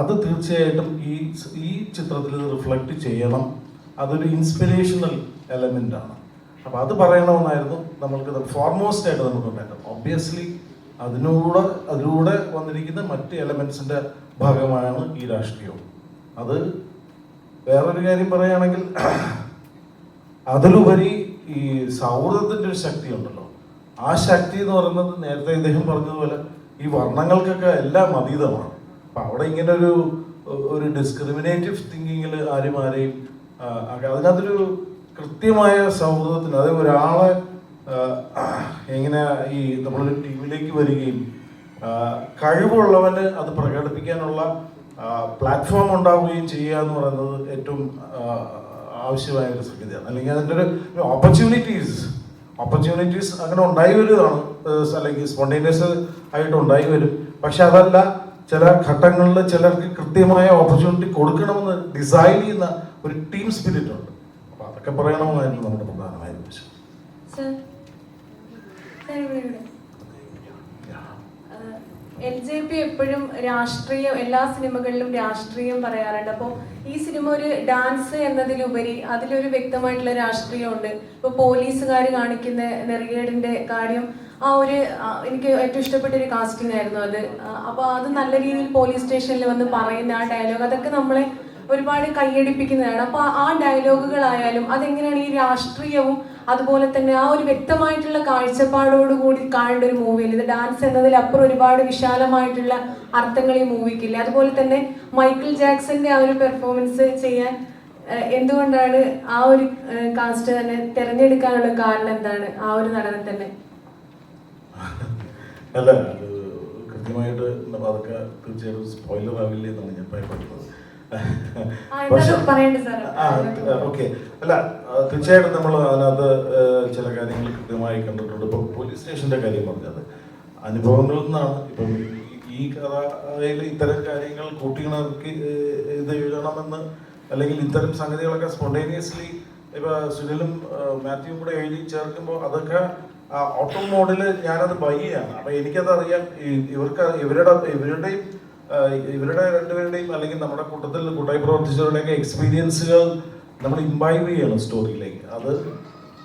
അത് തീർച്ചയായിട്ടും ഈ ചിത്രത്തിൽ റിഫ്ലക്റ്റ് ചെയ്യണം. അതൊരു ഇൻസ്പിറേഷണൽ എലമെൻ്റ് ആണ്. അപ്പം അത് പറയണമെന്നായിരുന്നു നമ്മൾക്ക് ഫോർമോസ്റ്റ് ആയിട്ട് നമുക്ക് ഉണ്ടായിരുന്നു. ഒബ്വിയസ്ലി അതിലൂടെ വന്നിരിക്കുന്ന മറ്റ് എലമെൻസിൻ്റെ ഭാഗമാണ് ഈ രാഷ്ട്രീയം. അത് വേറൊരു കാര്യം പറയുകയാണെങ്കിൽ അതിലുപരി ഈ സൗഹൃദത്തിൻ്റെ ഒരു ശക്തി ഉണ്ടല്ലോ, ആ ശക്തി എന്ന് പറയുന്നത് നേരത്തെ ഇദ്ദേഹം പറഞ്ഞതുപോലെ ഈ വർണ്ണങ്ങൾക്കൊക്കെ എല്ലാം അതീതമാണ്. അപ്പം അവിടെ ഇങ്ങനെ ഒരു ഡിസ്ക്രിമിനേറ്റീവ് തിങ്കിങ്ങിൽ ആരെയും അതിനകത്തൊരു കൃത്യമായ സൗഹൃദത്തിന്, അതായത് ഒരാളെ എങ്ങനെ ഈ നമ്മളൊരു ടീമിലേക്ക് വരികയും കഴിവുള്ളവന് അത് പ്രകടിപ്പിക്കാനുള്ള പ്ലാറ്റ്ഫോം ഉണ്ടാവുകയും ചെയ്യുക എന്ന് പറയുന്നത് ഏറ്റവും ആവശ്യമായ ഒരു സംഗതിയാണ്. അല്ലെങ്കിൽ അതിൻ്റെ ഒരു ഓപ്പർച്യൂണിറ്റീസ് അങ്ങനെ ഉണ്ടായി വരുന്നതാണ്, അല്ലെങ്കിൽ സ്പോണ്ടേനിയസ് ആയിട്ട് ഉണ്ടായി വരും. പക്ഷെ അതല്ല, ചില ഘട്ടങ്ങളിൽ ചിലർക്ക് കൃത്യമായ ഓപ്പർച്യൂണിറ്റി കൊടുക്കണമെന്ന് ഡിസൈൻ ചെയ്യുന്ന ഒരു ടീം സ്പിരിറ്റ് ഉണ്ട്. അപ്പോൾ അതൊക്കെ പറയണമെന്നായിരുന്നു നമ്മുടെ പ്രധാനമായ വിഷയം. LJP എപ്പോഴും രാഷ്ട്രീയം, എല്ലാ സിനിമകളിലും രാഷ്ട്രീയം പറയാറുണ്ട്. അപ്പോൾ ഈ സിനിമ ഒരു ഡാൻസ് എന്നതിലുപരി അതിലൊരു വ്യക്തമായിട്ടുള്ള രാഷ്ട്രീയമുണ്ട്. ഇപ്പോൾ പോലീസുകാർ കാണിക്കുന്ന നെറികേടിന്റെ കാര്യം, എനിക്ക് ഏറ്റവും ഇഷ്ടപ്പെട്ട ഒരു കാസ്റ്റിംഗ് ആയിരുന്നു അത്. അപ്പോൾ അത് നല്ല രീതിയിൽ പോലീസ് സ്റ്റേഷനിൽ വന്ന് പറയുന്ന ആ ഡയലോഗ്, അതൊക്കെ നമ്മളെ ഒരുപാട് കൈയടിപ്പിക്കുന്നതാണ്. അപ്പോൾ ആ ഡയലോഗുകളായാലും അതെങ്ങനെയാണ് ഈ രാഷ്ട്രീയവും അതുപോലെ തന്നെ ആ ഒരു വ്യക്തമായിട്ടുള്ള കാഴ്ചപ്പാടോടുകൂടി കാണേണ്ട ഒരു മൂവിയിൽ, ഇത് ഡാൻസ് എന്നതിലപ്പുറം ഒരുപാട് വിശാലമായിട്ടുള്ള അർത്ഥങ്ങൾ ഈ മൂവിക്കില്ല. അതുപോലെ തന്നെ മൈക്കിൾ ജാക്സന്റെ ആ ഒരു പെർഫോമൻസ് ചെയ്യാൻ എന്തുകൊണ്ടാണ് ആ ഒരു കാസ്റ്റ് തന്നെ തിരഞ്ഞെടുക്കാനുള്ള കാരണം എന്താണ്, ആ ഒരു നടനെ തന്നെ? അല്ല, കൃത്യമായിട്ട് അതൊക്കെ തീർച്ചയായിട്ടും സ്പോയിലർ ആവില്ലേ എന്നാണ് ഞാൻ ഭയപ്പെടുന്നത്. ഓക്കെ, അല്ല തീർച്ചയായിട്ടും നമ്മൾ അതിനകത്ത് ചില കാര്യങ്ങൾ കൃത്യമായി കണ്ടിട്ടുണ്ട്. ഇപ്പം പോലീസ് സ്റ്റേഷന്റെ കാര്യം പറഞ്ഞത് അനുഭവങ്ങളിൽ നിന്നാണ്. ഇപ്പം ഈ കഥയിൽ ഇത്തരം കാര്യങ്ങൾ കൂട്ടിയിണക്കി ഇത് എഴുതണമെന്ന്, അല്ലെങ്കിൽ ഇത്തരം സംഗതികളൊക്കെ സ്പോണ്ടേനിയസ്ലി ഇപ്പൊ സുനിലും മാത്യുവും കൂടെ എഴുതി ചേർക്കുമ്പോൾ അതൊക്കെ ഓട്ടോ മോഡിൽ ഞാനത് ബയ്യാണ്. അപ്പൊ എനിക്കത് അറിയാം. ഇവരുടെ രണ്ടുപേരുടെയും അല്ലെങ്കിൽ നമ്മുടെ കൂട്ടത്തിൽ കൂട്ടായി പ്രവർത്തിച്ചവരുടെയൊക്കെ എക്സ്പീരിയൻസുകൾ നമ്മൾ ഇംബൈബ് ചെയ്യണം സ്റ്റോറിയിലേക്ക്. അത്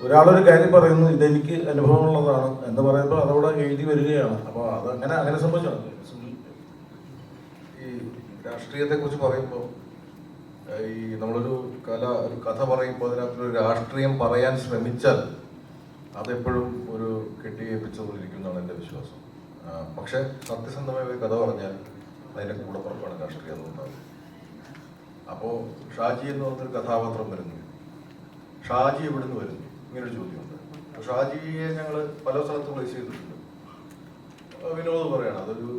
ഒരാളൊരു കാര്യം പറയുന്നു, ഇതെനിക്ക് അനുഭവമുള്ളതാണ് എന്ന് പറയുമ്പോൾ അതവിടെ എഴുതി വരികയാണ്. അപ്പോൾ അത് അങ്ങനെ സംഭവിച്ചാണ്. ഈ രാഷ്ട്രീയത്തെ കുറിച്ച് പറയുമ്പോൾ ഈ നമ്മളൊരു കഥ പറയുമ്പോൾ അതിനകത്തൊരു രാഷ്ട്രീയം പറയാൻ ശ്രമിച്ചാൽ അതെപ്പോഴും ഒരു കെട്ടിയേൽപ്പിച്ചുകൊണ്ടിരിക്കുന്നതാണ് എൻ്റെ വിശ്വാസം. പക്ഷെ സത്യസന്ധമായ ഒരു കഥ പറഞ്ഞാൽ അതിൻ്റെ കൂടെ പുറപ്പാണ് രാഷ്ട്രീയം എന്നുണ്ടാകും. അപ്പോൾ ഷാജി എന്ന് പറഞ്ഞൊരു കഥാപാത്രം വരുന്നു. ഷാജി എവിടുന്ന് വരുന്നു, ഇങ്ങനൊരു ചോദ്യമുണ്ട്. അപ്പോൾ ഷാജിയെ ഞങ്ങൾ പല സ്ഥലത്ത് പ്ലേസ് ചെയ്തിട്ടുണ്ട്. വിനോദ് പറയാണ് അതൊരു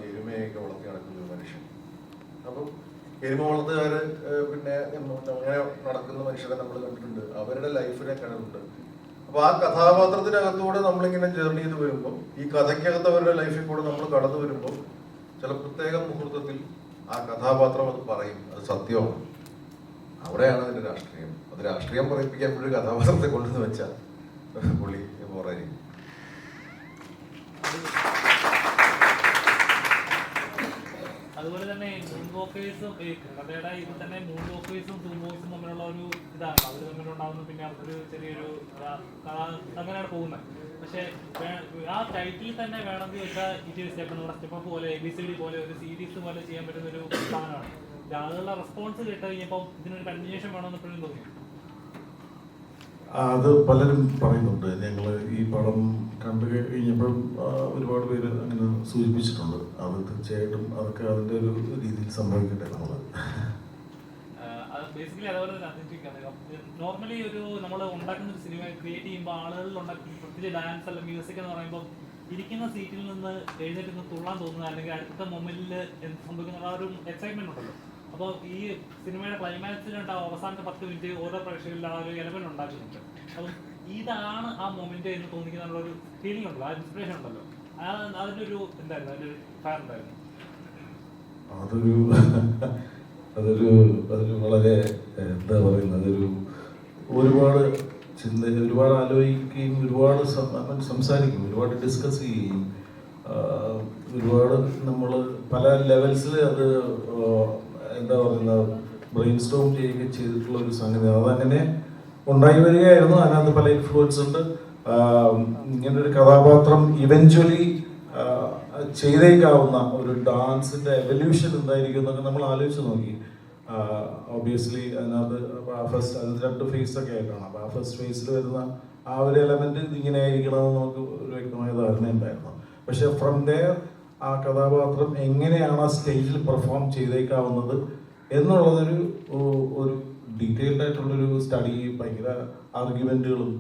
എരുമയൊക്കെ വളർത്തി നടക്കുന്ന ഒരു മനുഷ്യൻ. അപ്പം എരുമ വളർത്തുകാർ പിന്നെ അങ്ങനെ നടക്കുന്ന മനുഷ്യരെ നമ്മൾ കണ്ടിട്ടുണ്ട്. അവരുടെ ലൈഫിനെ കണ്ടിട്ടുണ്ട്. അപ്പോൾ ആ കഥാപാത്രത്തിനകത്തൂടെ നമ്മളിങ്ങനെ ജേർണി ചെയ്ത് വരുമ്പോൾ, ഈ കഥയ്ക്കകത്ത് അവരുടെ ലൈഫിൽ കൂടെ നമ്മൾ കടന്നു വരുമ്പോൾ ചില പ്രത്യേക മുഹൂർത്തത്തിൽ ആ കഥാപാത്രം അത് പറയും, അത് സത്യമാണ്. അവിടെയാണ് അതിന്റെ രാഷ്ട്രീയം. അത് രാഷ്ട്രീയം പറയിപ്പിക്കാൻ ഒരു കഥാപാത്രത്തെ കൊണ്ടുവന്ന് വെച്ചാൽ പുള്ളി പോറായിരിക്കും. അതുപോലെ തന്നെ മൂൺ വോക്കേഴ്സും കഥയുടെ ഇതിൽ തന്നെ മൂൺ വോക്കേഴ്സും ടൂം വോക്കേഴ്സും തമ്മിലുള്ള ഒരു ഇതാണ് അവർ തമ്മിലുണ്ടാകുന്നത്. പിന്നെ അതൊരു ചെറിയൊരു അങ്ങനെയാണ് പോകുന്നത്. പക്ഷെ ആ ടൈറ്റിൽ തന്നെ വേണമെങ്കിൽ വെച്ചാൽ സ്റ്റെപ്പ് പോലെ ABCD പോലെ ഒരു സീരീസ് പോലെ ചെയ്യാൻ പറ്റുന്ന ഒരു സാധനമാണ്. ആളുകളുടെ റെസ്പോൺസ് കേട്ട് കഴിഞ്ഞപ്പോൾ ഇതിനൊരു കണ്ടിന്യൂഷൻ വേണമെന്ന് എപ്പോഴും തോന്നി. അത് പലരും പറയുന്നുണ്ട്. ഞങ്ങൾ ഈ പടം കണ്ടു കഴിഞ്ഞപ്പോഴും ഒരുപാട് പേര് അങ്ങനെ സൂചിപ്പിച്ചിട്ടുണ്ട്. അത് തീർച്ചയായിട്ടും അതൊക്കെ അതിൻ്റെ ഒരു രീതിയിൽ സംഭവിക്കട്ടെ. നമ്മൾ ബേസിക്കലി അതുപോലെ നോർമലി ഒരു നമ്മൾ ഉണ്ടാക്കുന്ന ഒരു സിനിമ ക്രിയേറ്റ് ചെയ്യുമ്പോൾ ആളുകളിൽ ഉണ്ടാക്കുന്ന പ്രത്യേകിച്ച് ഡാൻസ് അല്ലെങ്കിൽ മ്യൂസിക് എന്ന് പറയുമ്പോൾ ഇരിക്കുന്ന സീറ്റിൽ നിന്ന് എഴുന്നേറ്റ് നിന്ന് തുള്ളാൻ തോന്നുന്നത് അല്ലെങ്കിൽ അടുത്ത മൊമെന്റിൽ എന്ത് സംഭവിക്കുന്ന ആ ഒരു എക്സൈറ്റ്മെന്റ് ഉണ്ടല്ലോ. അപ്പോൾ ഈ സിനിമയുടെ ക്ലൈമാക്സിലുണ്ടാവും അവസാനത്തെ 10 മിനിറ്റ് ഓരോ പ്രേക്ഷകരിൽ ആ ഒരു എലമെന്റ് ഉണ്ടാക്കുന്നുണ്ട്. അപ്പം ഇതാണ് ആ മൊമെന്റ് എന്ന് തോന്നിക്കുന്ന ഒരു ഫീലിംഗ് ഉണ്ടല്ലോ, ആ ഇൻസ്പിറേഷൻ ഉണ്ടല്ലോ. അതിൻ്റെ ഒരു എന്തായിരുന്നു, അതിൻ്റെ ഒരു ഫയർ ഉണ്ടായിരുന്നു? അതൊരു വളരെ എന്താ പറയുന്നത്, ഒരുപാട് ഒരുപാട് ആലോചിക്കുകയും ഒരുപാട് സംസാരിക്കും, ഒരുപാട് ഡിസ്കസ് ചെയ്യുകയും ഒരുപാട് നമ്മൾ പല ലെവൽസിൽ അത് എന്താ പറയുന്നത് ബ്രെയിൻ സ്റ്റോം ചെയ്യുകയും ചെയ്തിട്ടുള്ള ഒരു സംഗതി. അതങ്ങനെ ഉണ്ടായി വരികയായിരുന്നു. അതിനകത്ത് പല ഇൻഫ്ലുവൻസ് ഉണ്ട്. ഇങ്ങനൊരു കഥാപാത്രം ഇവഞ്ച്വലി ചെയ്തേക്കാവുന്ന ഒരു ഡാൻസിന്റെ എവല്യൂഷൻ എന്തായിരിക്കും എന്നൊക്കെ നമ്മൾ ആലോചിച്ച് നോക്കി. ഒബിയസ്ലി അതിനകത്ത് അതിന് 2 ഫേസ് ഒക്കെ ആയിട്ടാണ്. അപ്പോൾ ആ ഫസ്റ്റ് ഫേസിൽ വരുന്ന ആ ഒരു എലമെന്റ് ഇങ്ങനെ ആയിരിക്കണമെന്ന് നമുക്ക് ഒരു വ്യക്തമായ ധാരണ ഉണ്ടായിരുന്നു. പക്ഷെ ഫ്രം ദെയർ ആ കഥാപാത്രം എങ്ങനെയാണ് ആ സ്റ്റേജിൽ പെർഫോം ചെയ്തേക്കാവുന്നത് എന്നുള്ളതൊരു ഡീറ്റെയിൽഡ് ആയിട്ടുള്ളൊരു സ്റ്റഡി, ഭയങ്കര ആർഗ്യുമെന്റുകളും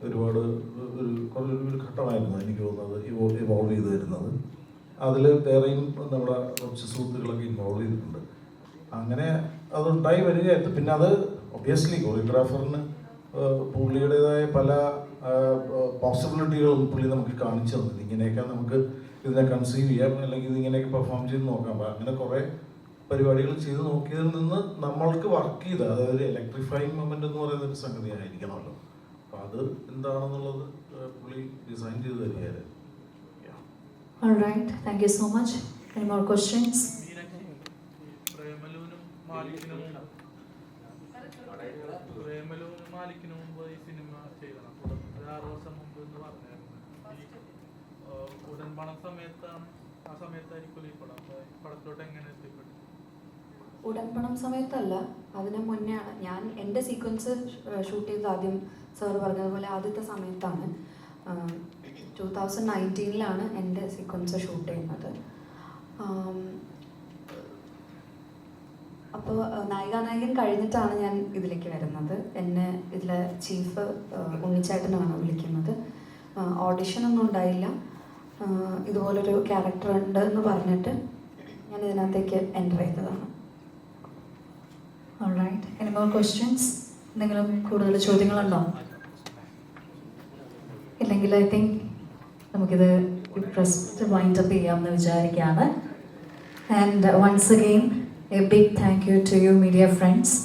ഒരുപാട് ഒരു ഘട്ടമായിരുന്നു എനിക്ക് തോന്നുന്നത് ഇവോൾവ് ചെയ്ത് വരുന്നത്. അതിൽ വേറെയും നമ്മുടെ കുറച്ച് സുഹൃത്തുക്കളൊക്കെ ഇൻവോൾവ് ചെയ്തിട്ടുണ്ട്. അങ്ങനെ അതുണ്ടായി വരികയായിരുന്നു. പിന്നെ അത് ഒബ്വിയസ്ലി കൊറിയോഗ്രാഫറിന് പുള്ളിയുടേതായ പല പോസിബിലിറ്റികളും പുള്ളി നമുക്ക് കാണിച്ചു തന്നത്. ഇങ്ങനെയൊക്കെ നമുക്ക് ഇതിനെ കൺസീവ് ചെയ്യാം, അല്ലെങ്കിൽ ഇതിങ്ങനെയൊക്കെ പെർഫോം ചെയ്ത് നോക്കാം. അപ്പം അങ്ങനെ കുറേ പരിപാടികൾ ചെയ്ത് നോക്കിയതിൽ നിന്ന് നമ്മൾക്ക് വർക്ക് ചെയ്ത, അതായത് ഇലക്ട്രിഫൈങ് മൊമെന്റ് എന്ന് പറയുന്ന ഒരു സംഗതി ആയിരിക്കണമല്ലോ. അപ്പം അത് എന്താണെന്നുള്ളത് പുള്ളി ഡിസൈൻ ചെയ്ത് തരികയായിരുന്നു. All right, thank you so much. Any more questions? പ്രേമലുവിനും മാലിക്കിനും മുമ്പ് ഈ സിനിമ ചെയ്യണം, ഒരു 6 വർഷം മുമ്പ് എന്ന് പറഞ്ഞായിരുന്നു. ഈ ഉടൻപണം സമയത്താണ്, ആ സമയത്തായിരിക്കും ഈ പടം. അപ്പൊ ഈ പടത്തിലോട്ട് എങ്ങനെ എത്തിപ്പെട്ടു? ഉടൻപണം സമയത്തല്ല, അതിന് മുന്നെയാണ്. ഞാൻ എൻ്റെ സീക്വൻസ് ഷൂട്ട് ചെയ്തത് ആദ്യം സാർ പറഞ്ഞതുപോലെ ആദ്യത്തെ സമയത്താണ്. 2019 എൻ്റെ സീക്വൻസ് ഷൂട്ട് ചെയ്യുന്നത്. അപ്പോൾ നായികാനായകൻ കഴിഞ്ഞിട്ടാണ് ഞാൻ ഇതിലേക്ക് വരുന്നത്. എന്നെ ഇതിലെ ചീഫ് ഉണ്ണിച്ചേട്ടനാണ് വിളിക്കുന്നത്. ഓഡിഷനൊന്നും ഉണ്ടായില്ല. ഇതുപോലൊരു ക്യാരക്ടർ ഉണ്ട് എന്ന് പറഞ്ഞിട്ട് ഞാൻ ഇതിനകത്തേക്ക് എൻ്റർ ചെയ്തതാണ്. All right, any more questions? എന്തെങ്കിലും കൂടുതൽ ചോദ്യങ്ങളുണ്ടോ? ഇല്ലെങ്കിൽ ഐ തിങ്ക് നമുക്കിത് പ്രസ്റ്റ് വൈൻഡപ്പ് ചെയ്യാമെന്ന് വിചാരിക്കുകയാണ്. And once again a big thank you to you media friends.